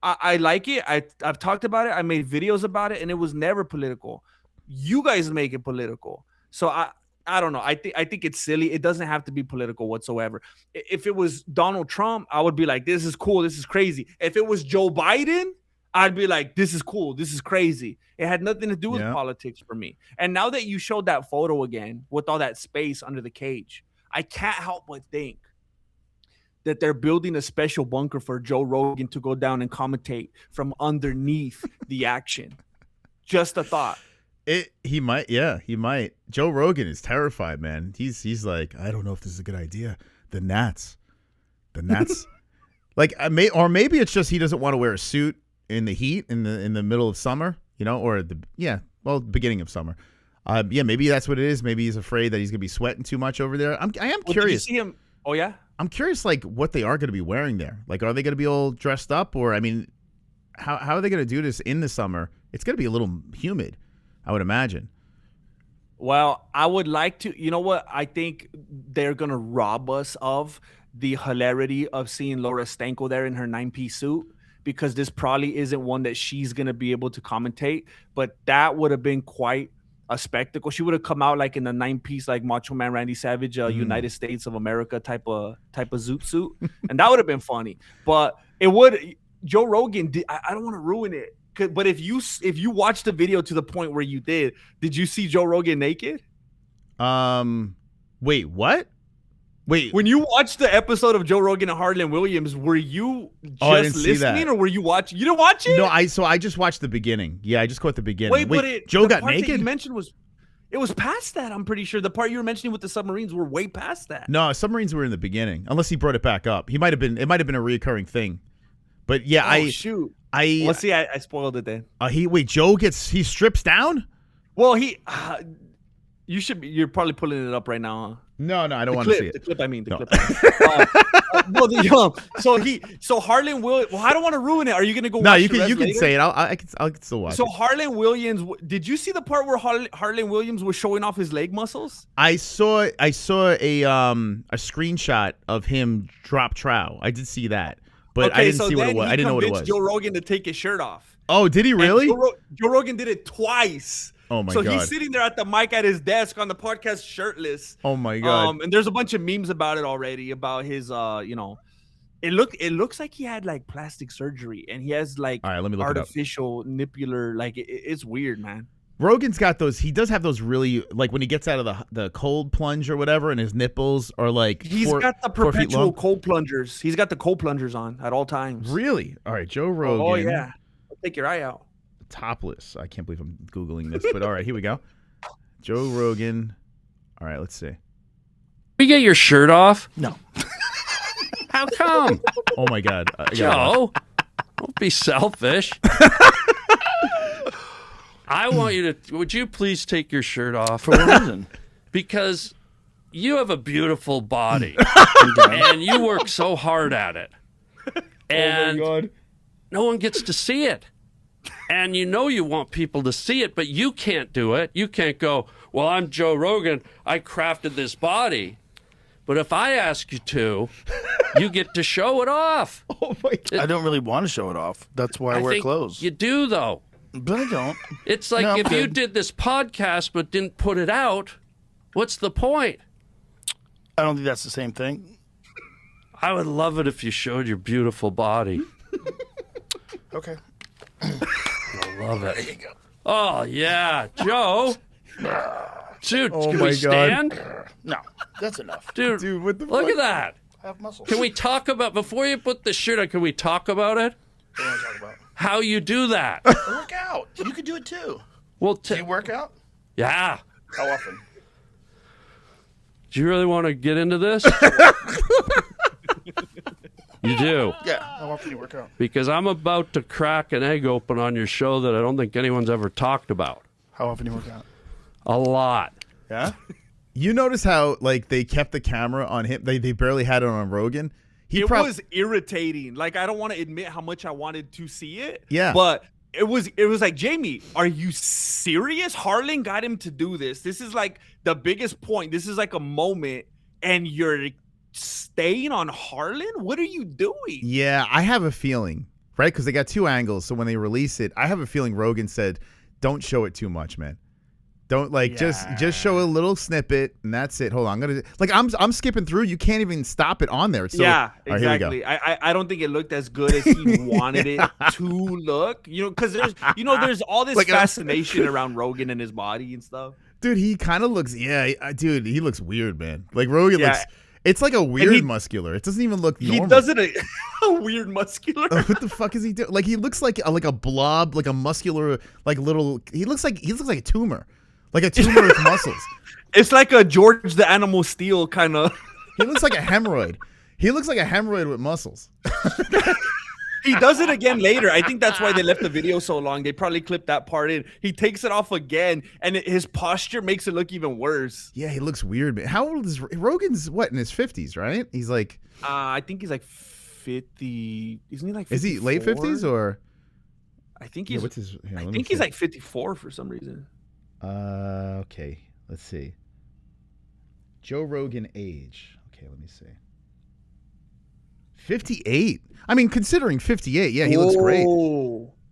Speaker 2: I like it. I've talked about it. I made videos about it, and it was never political. You guys make it political. So I don't know. I think it's silly. It doesn't have to be political whatsoever. If it was Donald Trump, I would be like, this is cool. This is crazy. If it was Joe Biden, I'd be like, this is cool. This is crazy. It had nothing to do with politics for me. And now that you showed that photo again with all that space under the cage, I can't help but think that they're building a special bunker for Joe Rogan to go down and commentate from underneath the action. Just a thought.
Speaker 1: He might. Joe Rogan is terrified, man. He's like, I don't know if this is a good idea. The gnats. Like, maybe it's just he doesn't want to wear a suit. in the heat in the middle of summer, or beginning of summer. Maybe that's what it is. Maybe he's afraid that he's gonna be sweating too much over there. I am curious.
Speaker 2: Did you see him? Oh yeah.
Speaker 1: I'm curious, like what they are gonna be wearing there. Like, are they gonna be all dressed up, or I mean, how are they gonna do this in the summer? It's gonna be a little humid, I would imagine.
Speaker 2: Well, I would like to. You know what? I think they're gonna rob us of the hilarity of seeing Laura Stanko there in her 9-piece suit, because this probably isn't one that she's gonna be able to commentate. But that would have been quite a spectacle. She would have come out like in the 9-piece, like Macho Man Randy Savage, United States of America type of zoot suit, and that would have been funny. But it would. Joe Rogan, I don't want to ruin it, but if you watched the video to the point where you did you see Joe Rogan naked?
Speaker 1: Wait, what? Wait,
Speaker 2: when you watched the episode of Joe Rogan and Harlan Williams, were you just listening, or were you watching? You didn't watch it?
Speaker 1: No, I just watched the beginning. Yeah, I just caught the beginning.
Speaker 2: Wait,
Speaker 1: Joe got
Speaker 2: naked?
Speaker 1: naked?
Speaker 2: You mentioned it was past that. I'm pretty sure the part you were mentioning with the submarines were way past that.
Speaker 1: No, submarines were in the beginning, unless he brought it back up. It might have been a reoccurring thing. But yeah,
Speaker 2: shoot.
Speaker 1: Let's
Speaker 2: see. I spoiled it then.
Speaker 1: Joe he strips down.
Speaker 2: Well, you're probably pulling it up right now, huh?
Speaker 1: No, I don't want to see it.
Speaker 2: The clip, I mean. So Harlan Williams. Well, I don't want to ruin it. Are you gonna go?
Speaker 1: No,
Speaker 2: watch
Speaker 1: you can
Speaker 2: later?
Speaker 1: say it. I can still watch.
Speaker 2: So
Speaker 1: it.
Speaker 2: Harlan Williams. Did you see the part where Harlan Williams was showing off his leg muscles?
Speaker 1: I saw a screenshot of him drop trow. I did see that, but I didn't see what it was. I didn't know what it was.
Speaker 2: Joe Rogan to take his shirt off.
Speaker 1: Oh, did he really?
Speaker 2: Joe Rogan did it twice.
Speaker 1: Oh my god!
Speaker 2: So he's sitting there at the mic at his desk on the podcast shirtless.
Speaker 1: Oh my god!
Speaker 2: And there's a bunch of memes about it already, about his it looks like he had like plastic surgery, and he has like artificial nippular, like it's weird, man.
Speaker 1: Rogan's got those. He does have those really, like when he gets out of the cold plunge or whatever, and his nipples are like
Speaker 2: he's got the perpetual cold plungers. He's got the cold plungers on at all times.
Speaker 1: Really? All right, Joe Rogan.
Speaker 2: Oh yeah, take your eye out.
Speaker 1: Topless. I can't believe I'm Googling this, but all right, here we go. Joe Rogan. All right, let's see.
Speaker 6: You get your shirt off?
Speaker 2: No.
Speaker 6: How come?
Speaker 1: Oh my god.
Speaker 6: Joe, don't be selfish. I want you to, would you please take your shirt off?
Speaker 7: For what reason?
Speaker 6: Because you have a beautiful body and you work so hard at it. And
Speaker 1: oh my god.
Speaker 6: No one gets to see it. And you want people to see it, but you can't do it. You can't go, well, I'm Joe Rogan. I crafted this body. But if I ask you to, you get to show it off.
Speaker 1: Oh my god.
Speaker 7: I don't really want to show it off. That's why I wear
Speaker 6: think
Speaker 7: clothes.
Speaker 6: You do, though.
Speaker 7: But I don't.
Speaker 6: It's like if you did this podcast but didn't put it out, what's the point?
Speaker 7: I don't think that's the same thing.
Speaker 6: I would love it if you showed your beautiful body.
Speaker 7: Okay.
Speaker 6: I love it. There you go. Oh, yeah. Joe. Dude,
Speaker 1: oh
Speaker 6: can
Speaker 1: my
Speaker 6: we stand?
Speaker 1: God.
Speaker 7: No, that's enough.
Speaker 6: Dude,
Speaker 1: what the
Speaker 6: look
Speaker 1: fuck?
Speaker 6: at that.
Speaker 7: I have muscles.
Speaker 6: Can we talk about, before you put the shirt on, can we talk about it?
Speaker 7: What do you want to talk about?
Speaker 6: How you do that.
Speaker 7: I work out. You could do it too.
Speaker 6: Well,
Speaker 7: do you work out?
Speaker 6: Yeah.
Speaker 7: How often?
Speaker 6: Do you really want to get into this? You do?
Speaker 7: Yeah. How often do you work out?
Speaker 6: Because I'm about to crack an egg open on your show that I don't think anyone's ever talked about.
Speaker 7: How often do you work out?
Speaker 6: A lot.
Speaker 7: Yeah?
Speaker 1: You notice how like they kept the camera on him? They barely had it on Rogan.
Speaker 2: It was irritating. Like, I don't want to admit how much I wanted to see it.
Speaker 1: Yeah.
Speaker 2: But it was like, Jamie, are you serious? Harlan got him to do this. This is like the biggest point. This is like a moment, and you're staying on Harlan? What are you doing?
Speaker 1: Yeah, I have a feeling, right? Because they got two angles. So when they release it, I have a feeling Rogan said, don't show it too much, man. Don't just show a little snippet and that's it. Hold on, I'm skipping through. You can't even stop it on there. So,
Speaker 2: yeah,
Speaker 1: right,
Speaker 2: exactly. I don't think it looked as good as he wanted it to look. Because there's all this fascination around Rogan and his body and stuff.
Speaker 1: Dude, he kind of looks. Yeah, dude, he looks weird, man. Like Rogan looks. It's like a weird muscular. It doesn't even look normal.
Speaker 2: He does it a weird muscular.
Speaker 1: What the fuck is he doing? Like he looks like a blob, like a muscular, like little. He looks like a tumor. Like a tumor with muscles.
Speaker 2: It's like a George the Animal Steel kind of.
Speaker 1: He looks like a hemorrhoid. He looks like a hemorrhoid with muscles.
Speaker 2: He does it again later. I think that's why they left the video so long. They probably clipped that part in. He takes it off again, and his posture makes it look even worse.
Speaker 1: Yeah, he looks weird, man. How old is Rogan's? What, in his 50s, right? He's like,
Speaker 2: I think he's like 50. Isn't he like 54?
Speaker 1: Is he late 50s or?
Speaker 2: I think he's.
Speaker 1: What's his?
Speaker 2: I think he's like 54 for some reason.
Speaker 1: Okay. Let's see. Joe Rogan age. Okay, let me see. 58. I mean, considering 58, yeah, he looks great.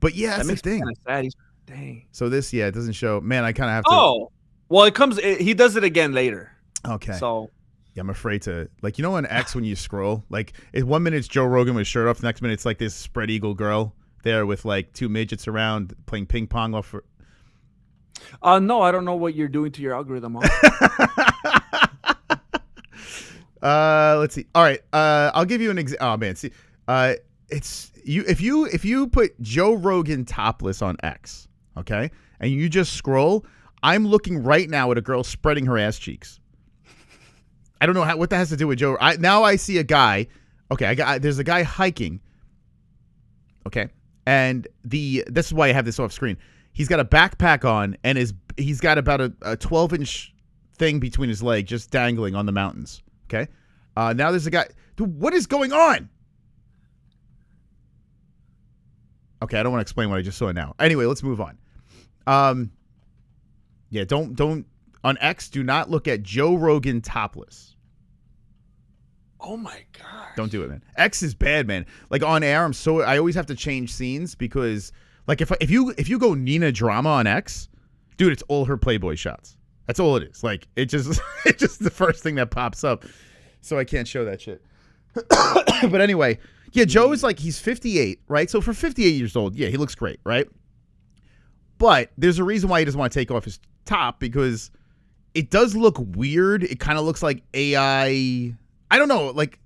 Speaker 1: But yeah, that's the thing.
Speaker 2: Kind of sad. He's, dang.
Speaker 1: So this, yeah, it doesn't show. Man, I kind of have to.
Speaker 2: Oh, well, he does it again later.
Speaker 1: Okay.
Speaker 2: So.
Speaker 1: Yeah, I'm afraid to, like, you know on X when you scroll, like, 1 minute it's Joe Rogan with his shirt off, the next minute it's like this spread eagle girl there with like 2 midgets around playing ping pong off.
Speaker 2: No, I don't know what you're doing to your algorithm.
Speaker 1: Let's see. All right. I'll give you an example. Oh man, see, it's you. If you put Joe Rogan topless on X, okay, and you just scroll, I'm looking right now at a girl spreading her ass cheeks. I don't know what that has to do with Joe. Now I see a guy. Okay, there's a guy hiking. Okay, and this is why I have this off screen. He's got a backpack on, and he's got about a 12-inch thing between his legs, just dangling on the mountains. Okay. Now there's a guy. Dude, what is going on? Okay, I don't want to explain what I just saw now. Anyway, let's move on. Yeah, don't on X. Do not look at Joe Rogan topless.
Speaker 2: Oh my god!
Speaker 1: Don't do it, man. X is bad, man. Like on air, I always have to change scenes because, like, if you go Nina drama on X, dude, it's all her Playboy shots. That's all it is. Like, it's just the first thing that pops up. So I can't show that shit. But anyway, yeah, Joe is like, he's 58, right? So for 58 years old, yeah, he looks great, right? But there's a reason why he doesn't want to take off his top, because it does look weird. It kind of looks like AI. I don't know. Like,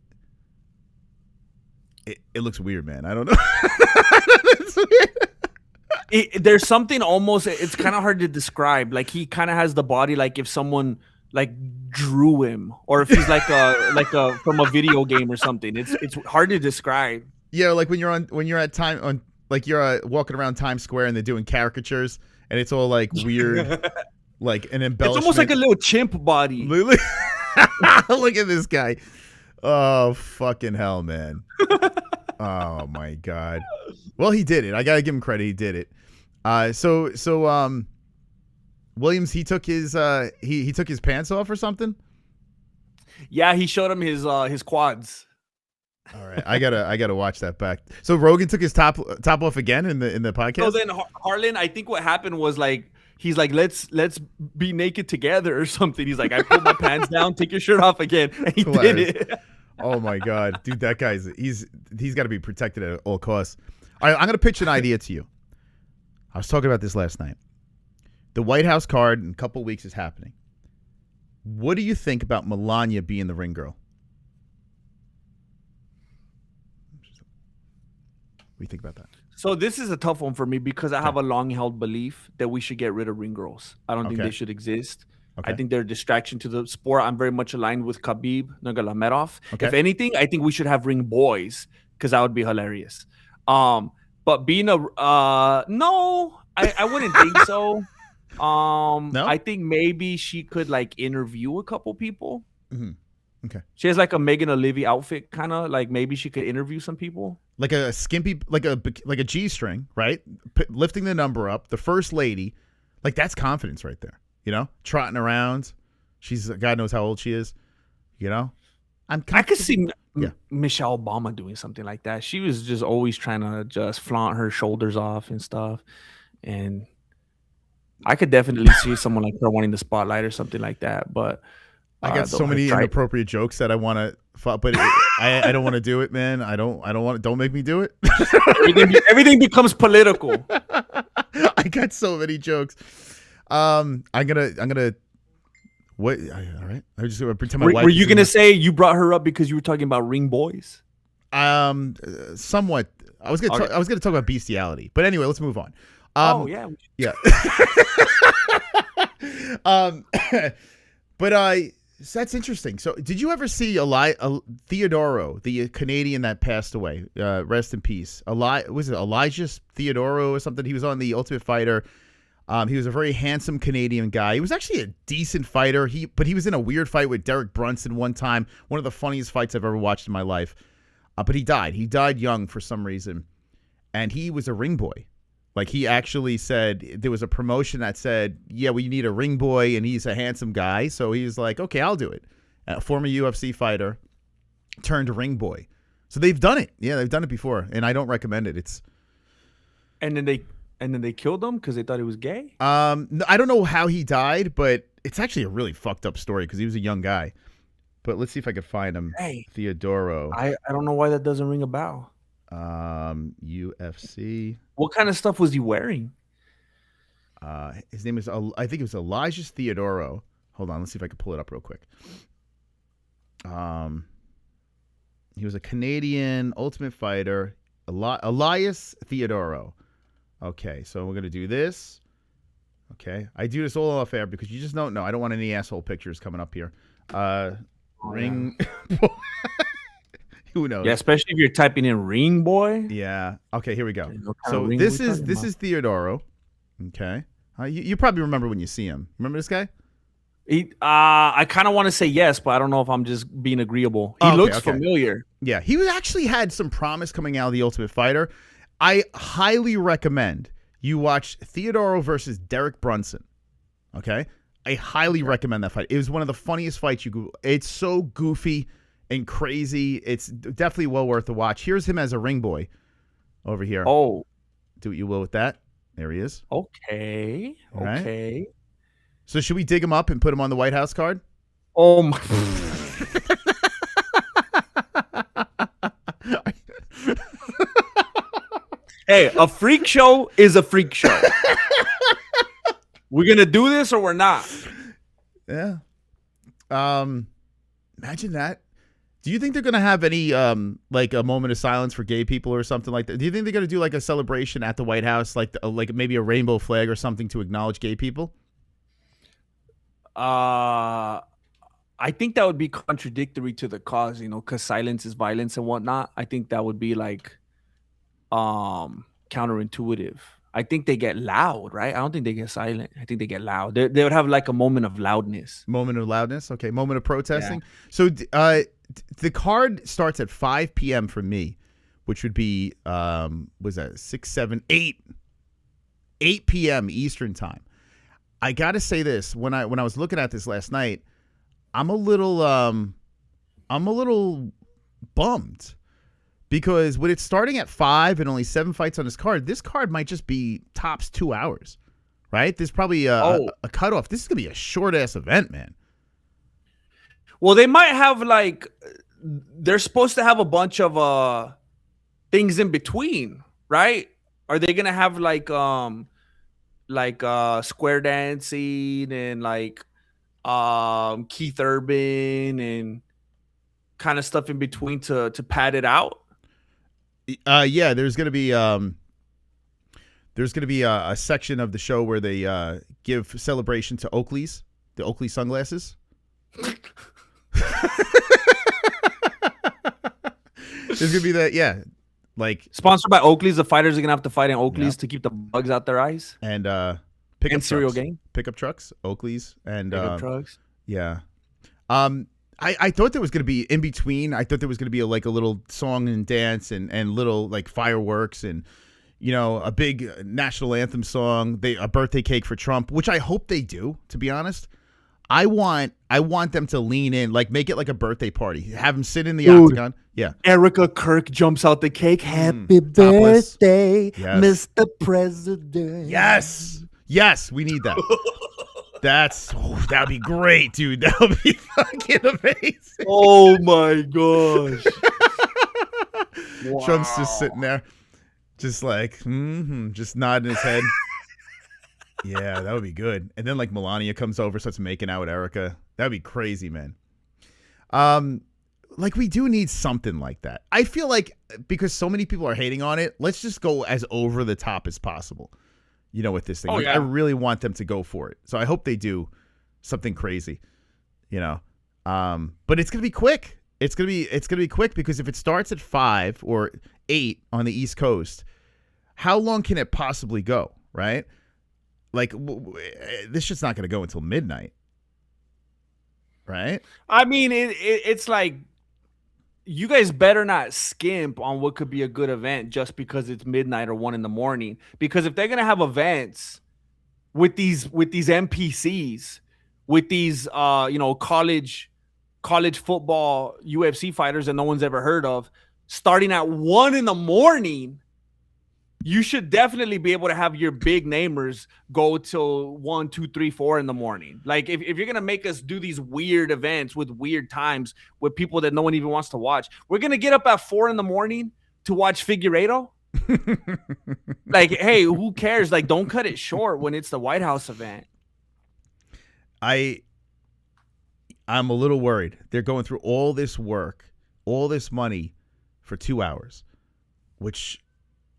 Speaker 1: it looks weird, man. I don't know. It's weird.
Speaker 2: There's something almost, it's kind of hard to describe. Like, he kind of has the body like if someone like drew him, or if he's like a from a video game or something. It's hard to describe.
Speaker 1: Yeah, like when you're walking around Times Square and they're doing caricatures and it's all like weird, like an embellishment.
Speaker 2: It's almost like a little chimp body.
Speaker 1: Look at this guy. Oh, fucking hell, man. Oh my God. Well, he did it. I gotta give him credit. He did it. So Williams, he took his he took his pants off or something.
Speaker 2: Yeah, he showed him his quads.
Speaker 1: All right, I gotta watch that back. So Rogan took his top off again in the podcast.
Speaker 2: So then Harlan, I think what happened was like, he's like, let's be naked together or something. He's like, I pulled my pants down, take your shirt off again, and he did it.
Speaker 1: Oh my God, dude, that guy's he's got to be protected at all costs. All right, I'm gonna pitch an idea to you. I was talking about this last night. The White House card in a couple weeks is happening. What do you think about Melania being the ring girl? What do you think about that?
Speaker 2: So this is a tough one for me because I have a long-held belief that we should get rid of ring girls. I don't think they should exist. I think they're a distraction to the sport. I'm very much aligned with Khabib Nurmagomedov. If anything, I think we should have ring boys because that would be hilarious. But being a no, I wouldn't think so. No? I think maybe she could like interview a couple people.
Speaker 1: Mm-hmm. Okay.
Speaker 2: She has like a Megan O'Leary outfit, kind of like maybe she could interview some people.
Speaker 1: Like a skimpy, like a G-string, right? Lifting the number up, the first lady, like that's confidence right there. You know, trotting around. She's God knows how old she is. You know,
Speaker 2: I could see Michelle Obama doing something like that. She was just always trying to just flaunt her shoulders off and stuff, and I could definitely see someone like her wanting the spotlight or something like that. But
Speaker 1: I got so many inappropriate jokes that I want to, but I don't want to do it, man. I don't want. Don't make me do it.
Speaker 2: everything becomes political.
Speaker 1: I got so many jokes. I'm gonna. What? All right. I just gonna pretend my wife.
Speaker 2: Were you gonna say you brought her up because you were talking about ring boys?
Speaker 1: Somewhat. I was gonna talk about bestiality, but anyway, let's move on. Yeah. But So that's interesting. So, did you ever see Theodoro, the Canadian that passed away? Rest in peace. Was it Elijah Theodoro or something? He was on The Ultimate Fighter. He was a very handsome Canadian guy. He was actually a decent fighter. But he was in a weird fight with Derek Brunson one time. One of the funniest fights I've ever watched in my life. But he died. He died young for some reason. And he was a ring boy. Like, he actually said, there was a promotion that said, yeah, we need a ring boy, and he's a handsome guy. So he's like, okay, I'll do it. A former UFC fighter turned ring boy. So they've done it. Yeah, they've done it before, and I don't recommend it.
Speaker 2: And then they killed him because they thought he was gay?
Speaker 1: No, I don't know how he died, but it's actually a really fucked up story because he was a young guy. But let's see if I can find him.
Speaker 2: Hey,
Speaker 1: Theodoro.
Speaker 2: I don't know why that doesn't ring a bell.
Speaker 1: UFC.
Speaker 2: What kind of stuff was he wearing?
Speaker 1: His name is, I think it was Elijah Theodoro. Hold on, let's see if I can pull it up real quick. He was a Canadian Ultimate Fighter, Elias Theodoro. Okay, so we're gonna do this. Okay, I do this all off air because you just don't know. I don't want any asshole pictures coming up here. Ring. Who knows?
Speaker 2: Yeah, especially if you're typing in ring boy.
Speaker 1: Yeah. Okay, here we go. So this is Theodoro. Okay. You probably remember when you see him. Remember this guy?
Speaker 2: I kind of want to say yes, but I don't know if I'm just being agreeable. He looks familiar.
Speaker 1: Yeah, he actually had some promise coming out of The Ultimate Fighter. I highly recommend you watch Theodoro versus Derek Brunson. Okay? I highly recommend that fight. It was one of the funniest fights you could. It's so goofy and crazy. It's definitely well worth a watch. Here's him as a ring boy over here.
Speaker 2: Oh.
Speaker 1: Do what you will with that. There he is.
Speaker 2: Okay.
Speaker 1: All right.
Speaker 2: Okay.
Speaker 1: So should we dig him up and put him on the White House card?
Speaker 2: Oh my. Hey, a freak show is a freak show. We're gonna do this or we're not.
Speaker 1: Yeah. Imagine that. Do you think they're gonna have any like a moment of silence for gay people or something like that? Do you think they're gonna do like a celebration at the White House, like maybe a rainbow flag or something to acknowledge gay people?
Speaker 2: I think that would be contradictory to the cause, because silence is violence and whatnot. I think that would be like counterintuitive. I think they get loud, right? I don't think they get silent. I think they get loud. They would have like a moment of loudness.
Speaker 1: Moment of loudness. Okay. Moment of protesting. Yeah. So the card starts at 5 p.m. for me, which would be, was that 6, 7, 8 p.m. Eastern time. I got to say this. When I was looking at this last night, I'm a little bummed. Because when it's starting at 5 and only 7 fights on this card might just be tops 2 hours, right? There's probably a cutoff. This is going to be a short-ass event, man.
Speaker 2: Well, they might have like – they're supposed to have a bunch of things in between, right? Are they going to have like square dancing and like Keith Urban and kind of stuff in between to pad it out?
Speaker 1: Yeah, there's gonna be a section of the show where they give celebration to Oakley's, the Oakley sunglasses. There's gonna be that, yeah, like
Speaker 2: sponsored by Oakley's. The fighters are gonna have to fight in Oakley's to keep the bugs out their eyes.
Speaker 1: And pickup
Speaker 2: cereal
Speaker 1: trucks.
Speaker 2: game,
Speaker 1: pickup trucks, Oakley's, and
Speaker 2: pickup trucks.
Speaker 1: Yeah. I thought there was going to be in between. I thought there was going to be a little song and dance and little like fireworks and, a big national anthem song, a birthday cake for Trump, which I hope they do, to be honest. I want them to lean in, like make it like a birthday party. Have them sit in the octagon. Yeah.
Speaker 2: Erica Kirk jumps out the cake. Happy birthday,
Speaker 1: yes.
Speaker 2: Mr. President.
Speaker 1: Yes. Yes, we need that. That'd be great, dude. That would be fucking amazing.
Speaker 2: Oh my gosh.
Speaker 1: Wow. Trump's just sitting there, just like, just nodding his head. Yeah, that would be good. And then like Melania comes over, starts making out with Erica. That'd be crazy, man. Like we do need something like that. I feel like because so many people are hating on it, let's just go as over the top as possible. With this thing. I really want them to go for it. So I hope they do something crazy. But it's gonna be quick. It's gonna be quick because if it starts at 5 or 8 on the East Coast, how long can it possibly go? Right? Like this shit's not gonna go until midnight. Right?
Speaker 2: I mean, it's like you guys better not skimp on what could be a good event just because it's midnight or 1 a.m. Because if they're gonna have events with these NPCs, with these college football UFC fighters that no one's ever heard of, starting at 1 a.m, you should definitely be able to have your big namers go till 1, 2, 3, 4 in the morning. Like if you're gonna make us do these weird events with weird times with people that no one even wants to watch, we're gonna get up at 4 a.m. to watch Figueiredo. Like, hey, who cares? Like, don't cut it short when it's the White House event.
Speaker 1: I'm a little worried. They're going through all this work, all this money for 2 hours, which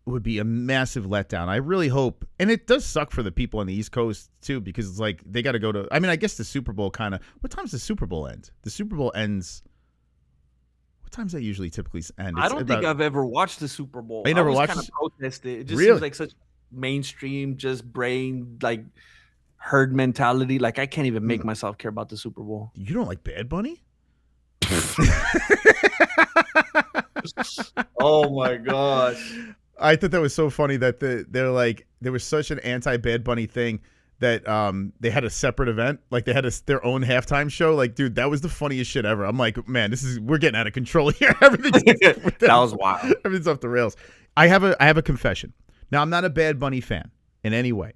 Speaker 1: would be a massive letdown. I really hope, and it does suck for the people on the East Coast too, because it's like they got to go to. I mean, I guess the Super Bowl kind of. What time's the Super Bowl end? The Super Bowl ends. What time's that usually typically end?
Speaker 2: I don't think I've ever watched the Super Bowl.
Speaker 1: I never watched.
Speaker 2: Kind of protest it. It just
Speaker 1: really?
Speaker 2: Seems like such mainstream, just brain like herd mentality. Like I can't even make myself care about the Super Bowl.
Speaker 1: You don't like Bad Bunny?
Speaker 2: Oh my gosh.
Speaker 1: I thought that was so funny that they're like there was such an anti-Bad Bunny thing that they had a separate event, like they had their own halftime show. Like, dude, that was the funniest shit ever. I'm like, man, we're getting out of control here.
Speaker 2: That was wild.
Speaker 1: Everything's off the rails. I have a confession. Now, I'm not a Bad Bunny fan in any way,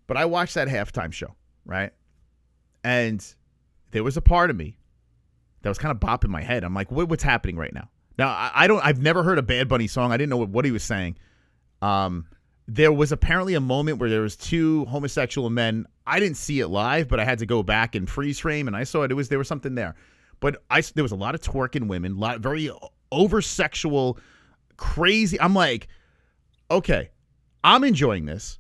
Speaker 1: but I watched that halftime show, right? And there was a part of me that was kind of bopping my head. I'm like, what's happening right now? Now, I've never heard a Bad Bunny song. I didn't know what he was saying. There was apparently a moment where there was 2 homosexual men. I didn't see it live, but I had to go back and freeze frame, and I saw it. There was something there. But there was a lot of twerking women, very over-sexual, crazy. I'm like, okay, I'm enjoying this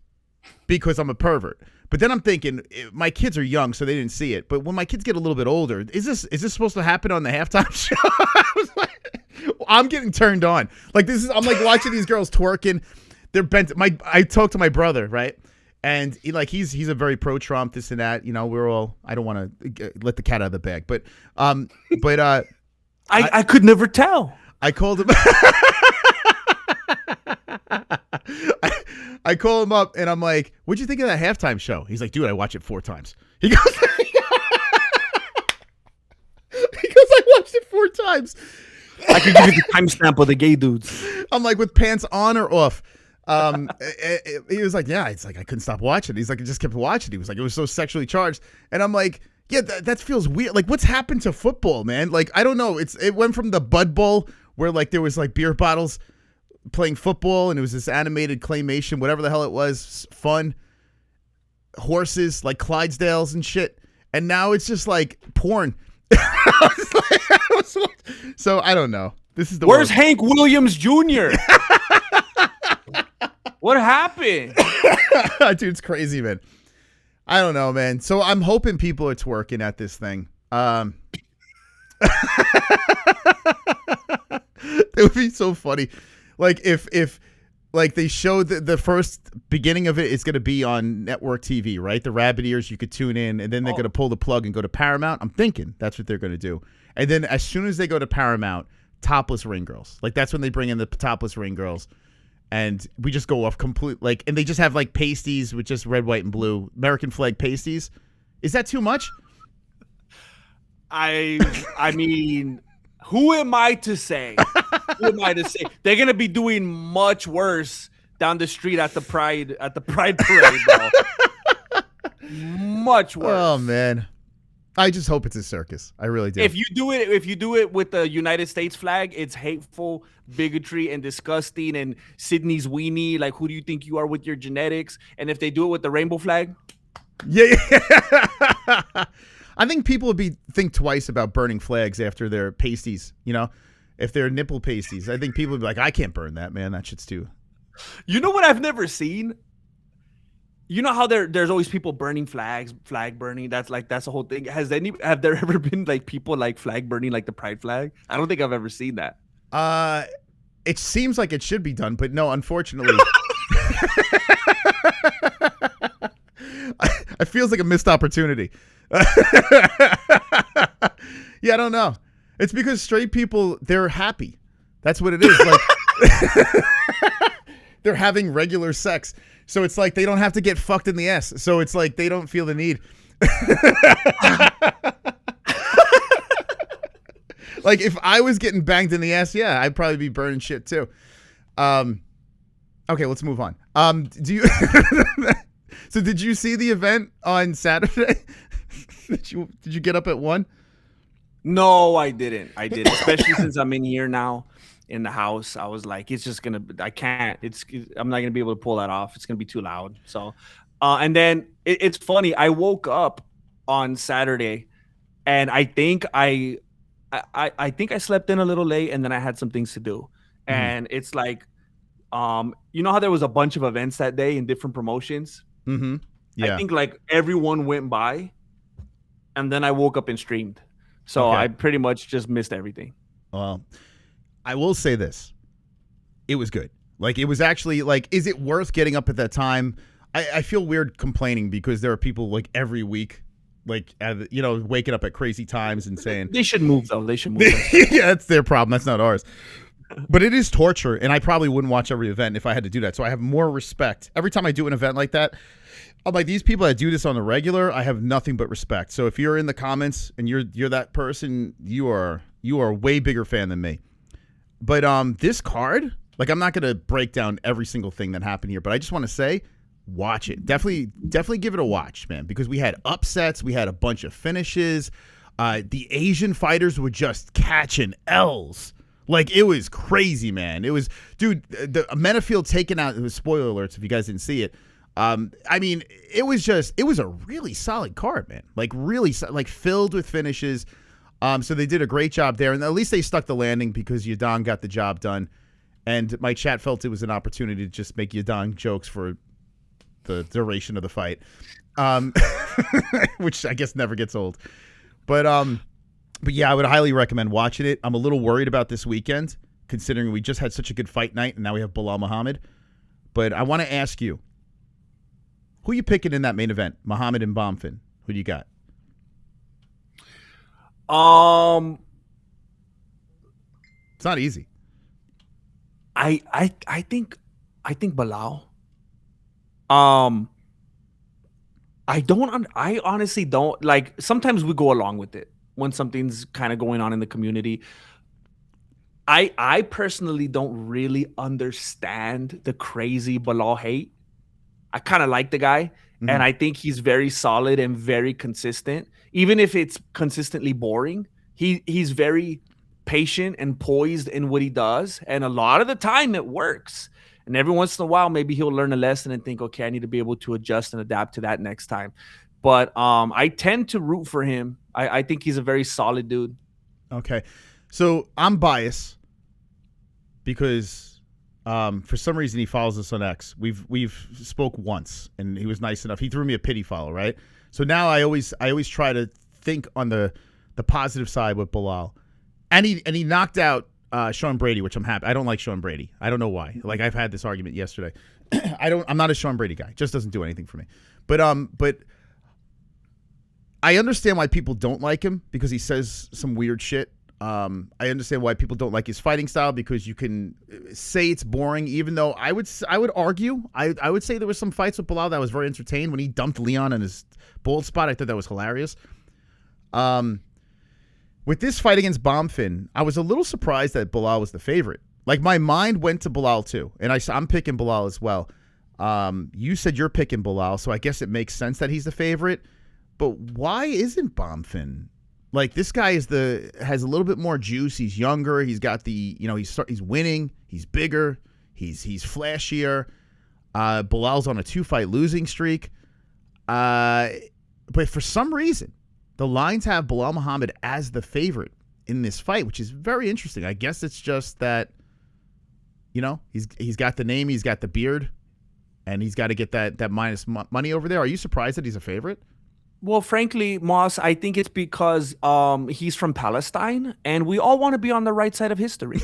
Speaker 1: because I'm a pervert. But then I'm thinking, my kids are young, so they didn't see it. But when my kids get a little bit older, is this supposed to happen on the halftime show? I was like, I'm getting turned on. Like I'm like watching these girls twerking. They're bent. I talked to my brother, right? And he's a very pro-Trump, this and that. You know, we're all. I don't want to let the cat out of the bag, but
Speaker 2: I could never tell.
Speaker 1: I called him. I call him up and I'm like, "What'd you think of that halftime show?" He's like, "Dude, I watched it 4 times." He goes, "I watched it 4 times."
Speaker 2: I could give you the timestamp of the gay dudes.
Speaker 1: I'm like, with pants on or off? He was like, "Yeah." It's like I couldn't stop watching. He's like, I just kept watching. He was like, it was so sexually charged, and I'm like, yeah, that feels weird. Like, what's happened to football, man? Like, I don't know. It went from the Bud Bowl where like there was like beer bottles playing football, and it was this animated claymation, whatever the hell it was, fun horses like Clydesdales and shit, and now it's just like porn. So I don't know. This is the
Speaker 2: Where's
Speaker 1: world.
Speaker 2: Hank Williams Jr.? What happened?
Speaker 1: Dude, it's crazy, man. I don't know, man. So I'm hoping people are twerking at this thing. It would be so funny. Like if like they showed the first beginning of it, it's going to be on network TV, right? The rabbit ears, you could tune in, and then they're going to pull the plug and go to Paramount. I'm thinking that's what they're going to do. And then as soon as they go to Paramount, topless ring girls. Like that's when they bring in the topless ring girls. And we just go off complete, like, and they just have like pasties with just red, white, and blue American flag pasties. Is that too much?
Speaker 2: I mean, who am I to say? They're gonna be doing much worse down the street at the Pride parade, bro. Much worse.
Speaker 1: Oh man, I just hope it's a circus. I really do.
Speaker 2: If you do it with the United States flag, it's hateful, bigotry, and disgusting. And Sydney's weenie, like, who do you think you are with your genetics? And if they do it with the rainbow flag,
Speaker 1: yeah. I think people would think twice about burning flags after their pasties. You know, if they're nipple pasties, I think people would be like, I can't burn that, man. That shit's too.
Speaker 2: You know what I've never seen? You know how there's always people burning flags, flag burning. That's the whole thing. Have there ever been like people like flag burning, like the pride flag? I don't think I've ever seen that.
Speaker 1: It seems like it should be done, but no, unfortunately. It feels like a missed opportunity. Yeah, I don't know. It's because straight people, they're happy. That's what it is. Like they're having regular sex. So it's like they don't have to get fucked in the ass. So it's like they don't feel the need. Like if I was getting banged in the ass, yeah, I'd probably be burning shit too. Okay, let's move on. Do you So did you see the event on Saturday? Did you get up at 1?
Speaker 2: No, I didn't. Especially since I'm in here now in the house. I was like, I can't. I'm not gonna be able to pull that off. It's gonna be too loud. So, and then it's funny. I woke up on Saturday, and I think I slept in a little late, and then I had some things to do. And it's like, you know how there was a bunch of events that day in different promotions.
Speaker 1: Mm-hmm. Yeah.
Speaker 2: I think like everyone went by, and then I woke up and streamed. So
Speaker 1: Okay.
Speaker 2: I pretty much just missed everything.
Speaker 1: Well, I will say this. It was good. Like, it was actually, like, is it worth getting up at that time? I feel weird complaining because there are people, like, every week, like, waking up at crazy times and saying...
Speaker 2: They should move, though. They should move.
Speaker 1: Yeah, that's their problem. That's not ours. But it is torture, and I probably wouldn't watch every event if I had to do that. So I have more respect. Every time I do an event like that, I'm like, these people that do this on the regular, I have nothing but respect. So if you're in the comments and you're that person, you are a way bigger fan than me. But this card, like, I'm not gonna break down every single thing that happened here, but I just want to say, watch it. Definitely give it a watch, man, because we had upsets, we had a bunch of finishes. The Asian fighters were just catching L's. Like, it was crazy, man. It was, dude, the Menafield taking out, it was spoiler alerts if you guys didn't see it. I mean, it was a really solid card, man. Like, really, like, filled with finishes. So they did a great job there, and at least they stuck the landing because Yadong got the job done. And my chat felt it was an opportunity to just make Yadong jokes for the duration of the fight, which I guess never gets old. But yeah, I would highly recommend watching it. I'm a little worried about this weekend, considering we just had such a good fight night, and now we have Belal Muhammad. But I want to ask you, who you picking in that main event? Muhammad and Bomfin. Who do you got? It's not easy.
Speaker 2: I think Belal. I honestly don't like. Sometimes we go along with it when something's kind of going on in the community. I personally don't really understand the crazy Belal hate. I kind of like the guy, and I think he's very solid and very consistent. Even if it's consistently boring, he's very patient and poised in what he does, and a lot of the time it works. And every once in a while, maybe he'll learn a lesson and think, okay, I need to be able to adjust and adapt to that next time. But I tend to root for him. I think he's a very solid dude.
Speaker 1: Okay, so I'm biased because for some reason he follows us on X. We've spoke once, and he was nice enough. He threw me a pity follow, right? So now I always try to think on the positive side with Belal, and he knocked out Sean Brady, which I'm happy. I don't like Sean Brady. I don't know why. Like, I've had this argument yesterday. I'm not a Sean Brady guy. Just doesn't do anything for me. But I understand why people don't like him because he says some weird shit. I understand why people don't like his fighting style because you can say it's boring, even though I would argue. I would say there was some fights with Belal that I was very entertained when he dumped Leon on his bold spot. I thought that was hilarious. With this fight against Bomfin, I was a little surprised that Belal was the favorite. Like, my mind went to Belal too, and I'm picking Belal as well. You said you're picking Belal, so I guess it makes sense that he's the favorite. But why isn't Bomfin? Like, this guy has a little bit more juice. He's younger. He's got he's winning. He's bigger. He's flashier. Belal's on a 2-fight losing streak. But for some reason, the lines have Belal Muhammad as the favorite in this fight, which is very interesting. I guess it's just that, he's got the name, he's got the beard, and he's got to get that minus money over there. Are you surprised that he's a favorite?
Speaker 2: Well, frankly, Moss, I think it's because he's from Palestine, and we all want to be on the right side of history.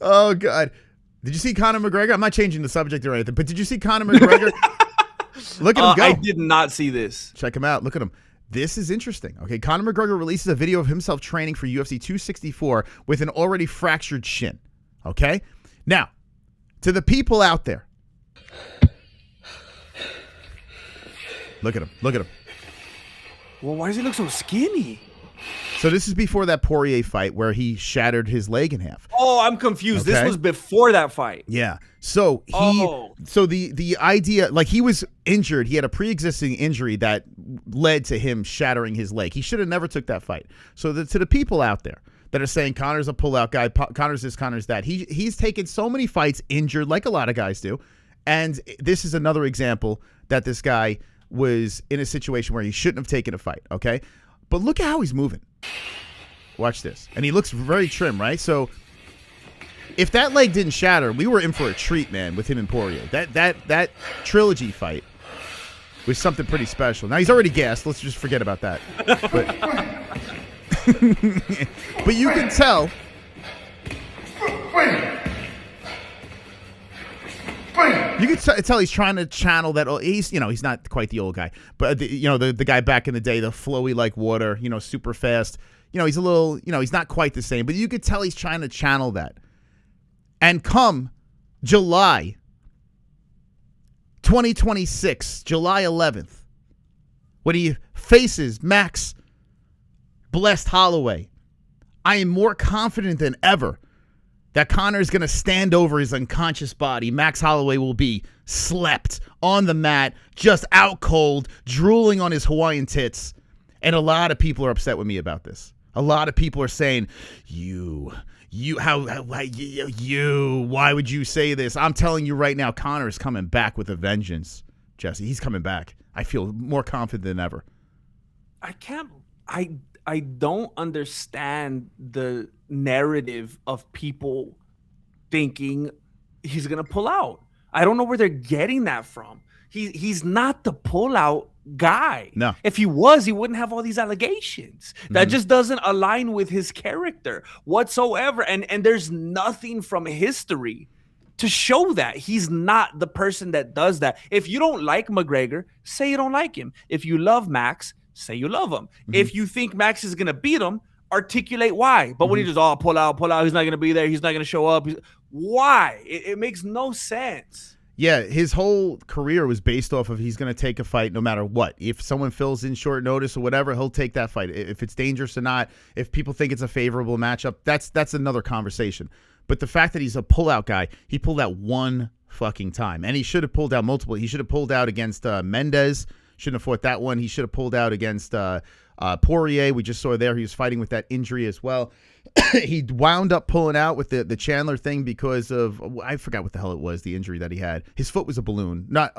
Speaker 1: Oh, God. Did you see Conor McGregor? I'm not changing the subject or anything, but did you see Conor McGregor? Look at him go.
Speaker 2: I did not see this.
Speaker 1: Check him out. Look at him. This is interesting. Okay, Conor McGregor releases a video of himself training for UFC 264 with an already fractured shin. Okay? Now, to the people out there. Look at him. Look at him.
Speaker 2: Well, why does he look so skinny?
Speaker 1: So this is before that Poirier fight where he shattered his leg in half.
Speaker 2: Oh, I'm confused.
Speaker 1: Okay.
Speaker 2: This was before that fight.
Speaker 1: Yeah. So the idea, like, he was injured. He had a pre-existing injury that led to him shattering his leg. He should have never took that fight. So to the people out there that are saying Conor's a pullout guy, Conor's this, Conor's that, he's taken so many fights injured, like a lot of guys do. And this is another example that this guy was in a situation where he shouldn't have taken a fight. Okay. But look at how he's moving. Watch this. And he looks very trim, right? So if that leg didn't shatter, we were in for a treat, man, with him and Poirier. That trilogy fight was something pretty special. Now, he's already gassed. Let's just forget about that. But you can tell. You can tell he's trying to channel that. He's not quite the old guy, but the guy back in the day, the flowy like water, super fast. He's a little, he's not quite the same, but you could tell he's trying to channel that. And come July 2026, July 11th, when he faces Max Blessed Holloway, I am more confident than ever that Conor is going to stand over his unconscious body. Max Holloway will be slept on the mat, just out cold, drooling on his Hawaiian tits. And a lot of people are upset with me about this. A lot of people are saying, why would you say this? I'm telling you right now, Conor is coming back with a vengeance, Jesse. He's coming back. I feel more confident than ever.
Speaker 2: I don't understand the narrative of people thinking he's going to pull out. I don't know where they're getting that from. He's not the pullout guy.
Speaker 1: No.
Speaker 2: If he was, he wouldn't have all these allegations. That just doesn't align with his character whatsoever. And there's nothing from history to show that. He's not the person that does that. If you don't like McGregor, say you don't like him. If you love Max, say you love him. If you think Max is going to beat him, articulate why. But when he just, pull out, he's not going to be there, he's not going to show up. Why? It makes no sense.
Speaker 1: Yeah, his whole career was based off of he's going to take a fight no matter what. If someone fills in short notice or whatever, he'll take that fight. If it's dangerous or not, if people think it's a favorable matchup, that's another conversation. But the fact that he's a pullout guy, he pulled out one fucking time. And he should have pulled out multiple. He should have pulled out against Mendez. Shouldn't have fought that one. He should have pulled out against Poirier. We just saw there he was fighting with that injury as well. He wound up pulling out with the Chandler thing because of, I forgot what the hell it was, the injury that he had. His foot was a balloon. Not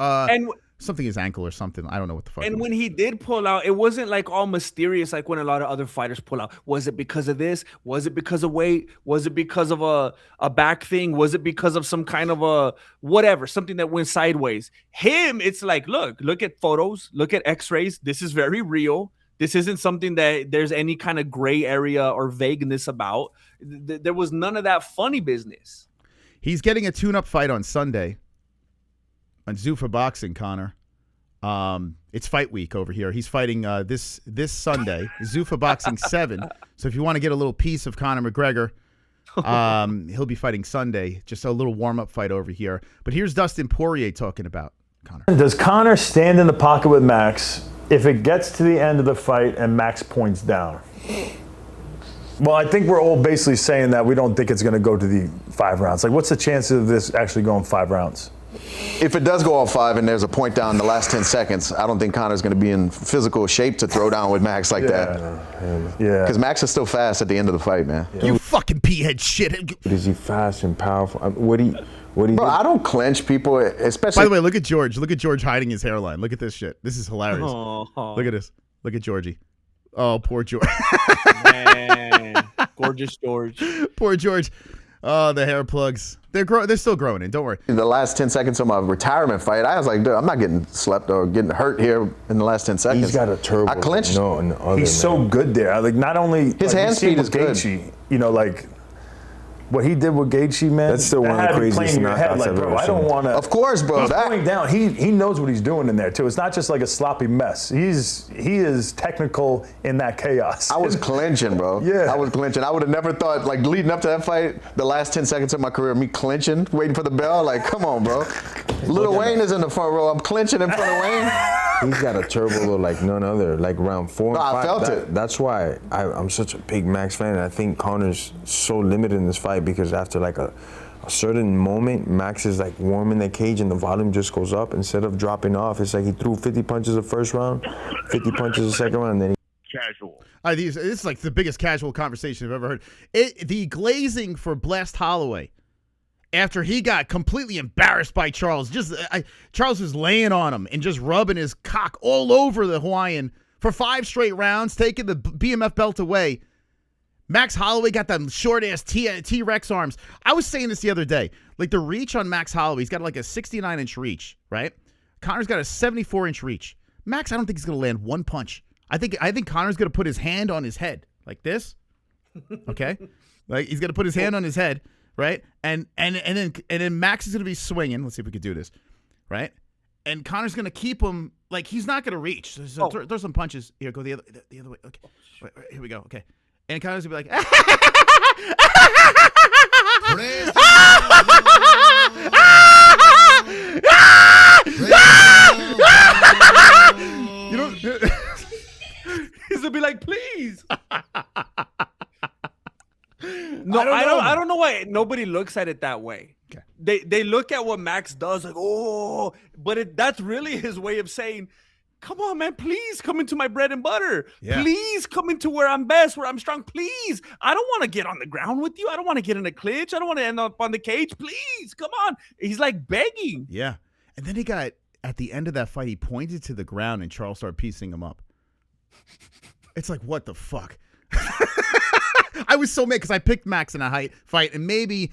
Speaker 1: something his ankle or something. I don't know what the fuck.
Speaker 2: And when he did pull out, it wasn't like all mysterious like when a lot of other fighters pull out. Was it because of this? Was it because of weight? Was it because of a back thing? Was it because of some kind of a whatever, something that went sideways? Him, it's like, look at photos, look at x-rays. This is very real. This isn't something that there's any kind of gray area or vagueness about. There was none of that funny business.
Speaker 1: He's getting a tune-up fight on Sunday on Zuffa Boxing, Conor. It's fight week over here. He's fighting this Sunday, Zuffa Boxing 7. So if you want to get a little piece of Conor McGregor, he'll be fighting Sunday. Just a little warm-up fight over here. But here's Dustin Poirier talking about Conor.
Speaker 8: Does Conor stand in the pocket with Max if it gets to the end of the fight and Max points down? Well, I think we're all basically saying that we don't think it's going to go to the 5 rounds. Like, what's the chance of this actually going 5 rounds?
Speaker 9: If it does go all 5 and there's a point down in the last 10 seconds, I don't think Conor's going to be in physical shape to throw down with Max like that.
Speaker 8: Yeah.
Speaker 9: Because Max is still fast at the end of the fight, man.
Speaker 1: Yeah. You fucking peahead shit.
Speaker 10: Is he fast and powerful? What do you
Speaker 9: Bro, I don't clench people, especially.
Speaker 1: By the way, look at George. Look at George hiding his hairline. Look at this shit. This is hilarious. Look at this. Look at Georgie. Oh, poor George.
Speaker 2: Man. Gorgeous George.
Speaker 1: Poor George. Oh, the hair plugs. They're still growing in. Don't worry.
Speaker 9: In the last 10 seconds of my retirement fight, I was like, dude, I'm not getting slept or getting hurt here in the last 10 seconds.
Speaker 10: He's got a turbo.
Speaker 9: I clinched.
Speaker 8: He's so good there. Like, not only
Speaker 9: his hand speed is good.
Speaker 8: Gaethje, you know, like what he did with Gaethje, man.
Speaker 10: That's still one of the craziest knockouts I've ever
Speaker 8: I don't want to.
Speaker 9: Of course, bro.
Speaker 8: He's going down. He knows what he's doing in there too. It's not just like a sloppy mess. He is technical in that chaos.
Speaker 9: I was clinching, bro.
Speaker 8: Yeah.
Speaker 9: I was clinching. I would have never thought, like, leading up to that fight, the last 10 seconds of my career, me clinching, waiting for the bell. Like, come on, bro. Lil Wayne is in the front row. I'm clinching in front of Wayne.
Speaker 10: He's got a turbo like none other. Like round 4 and 5.
Speaker 9: I felt it.
Speaker 10: That's why I'm such a big Max fan. And I think Conor's so limited in this fight because after like a certain moment, Max is like warm in the cage and the volume just goes up. Instead of dropping off, it's like he threw 50 punches the first round, 50 punches the second round, and then
Speaker 11: casual.
Speaker 1: This is like the biggest casual conversation I've ever heard. The glazing for Blessed Holloway after he got completely embarrassed by Charles. Charles was laying on him and just rubbing his cock all over the Hawaiian for 5 straight rounds, taking the BMF belt away. Max Holloway got them short-ass T-Rex arms. I was saying this the other day. Like, the reach on Max Holloway, he's got like a 69-inch reach, right? Conor's got a 74-inch reach. Max, I don't think he's going to land one punch. I think Conor's going to put his hand on his head like this, okay? Like, he's going to put his hand on his head, right? And then Max is going to be swinging. Let's see if we can do this, right? And Conor's going to keep him, like, he's not going to reach. So throw some punches. Here, go the other way. Okay, wait, here we go. Okay. And Conor's going to be like, you know,
Speaker 2: he's going to be like, please. No, I don't know why nobody looks at it that way. Okay. They look at what Max does like, oh, but that's really his way of saying, come on, man, please come into my bread and butter. Yeah. Please come into where I'm best, where I'm strong. Please. I don't want to get on the ground with you. I don't want to get in a clinch. I don't want to end up on the cage. Please, come on. He's like begging.
Speaker 1: Yeah. And then at the end of that fight, he pointed to the ground and Charles started piecing him up. It's like, what the fuck? I was so mad because I picked Max in a fight, and maybe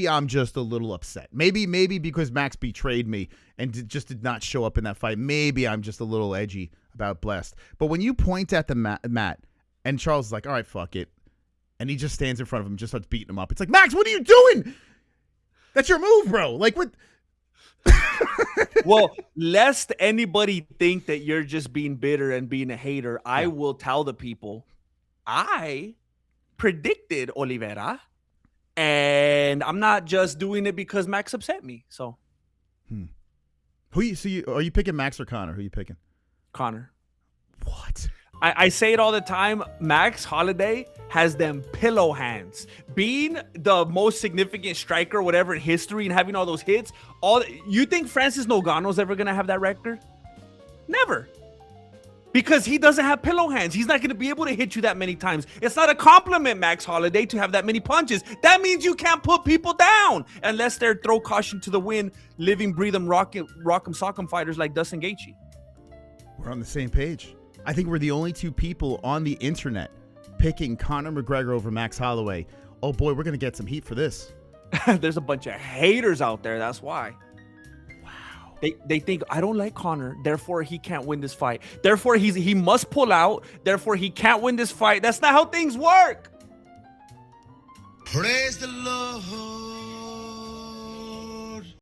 Speaker 1: I'm just a little upset. Maybe because Max betrayed me and just did not show up in that fight. Maybe I'm just a little edgy about Blessed. But when you point at the mat and Charles is like, all right, fuck it, and he just stands in front of him, just starts beating him up. It's like, Max, what are you doing? That's your move, bro. Like, what?
Speaker 2: Well, lest anybody think that you're just being bitter and being a hater, I will tell the people, I predicted Oliveira, and I'm not just doing it because Max upset me. So,
Speaker 1: are you picking Max or Conor? Who are you picking?
Speaker 2: Conor.
Speaker 1: What?
Speaker 2: I say it all the time. Max Holloway has them pillow hands. Being the most significant striker, whatever, in history, and having all those hits. You think Francis Ngannou's ever gonna have that record? Never. Because he doesn't have pillow hands. He's not going to be able to hit you that many times. It's not a compliment, Max Holloway, to have that many punches. That means you can't put people down unless they're throw caution to the wind, living, breathe 'em, rock 'em, sock 'em fighters like Dustin Gaethje.
Speaker 1: We're on the same page. I think we're the only two people on the internet picking Conor McGregor over Max Holloway. Oh boy, we're going to get some heat for this.
Speaker 2: There's a bunch of haters out there. That's why. They think, I don't like Conor, therefore he can't win this fight. Therefore he must pull out. Therefore he can't win this fight. That's not how things work.
Speaker 11: Praise the Lord.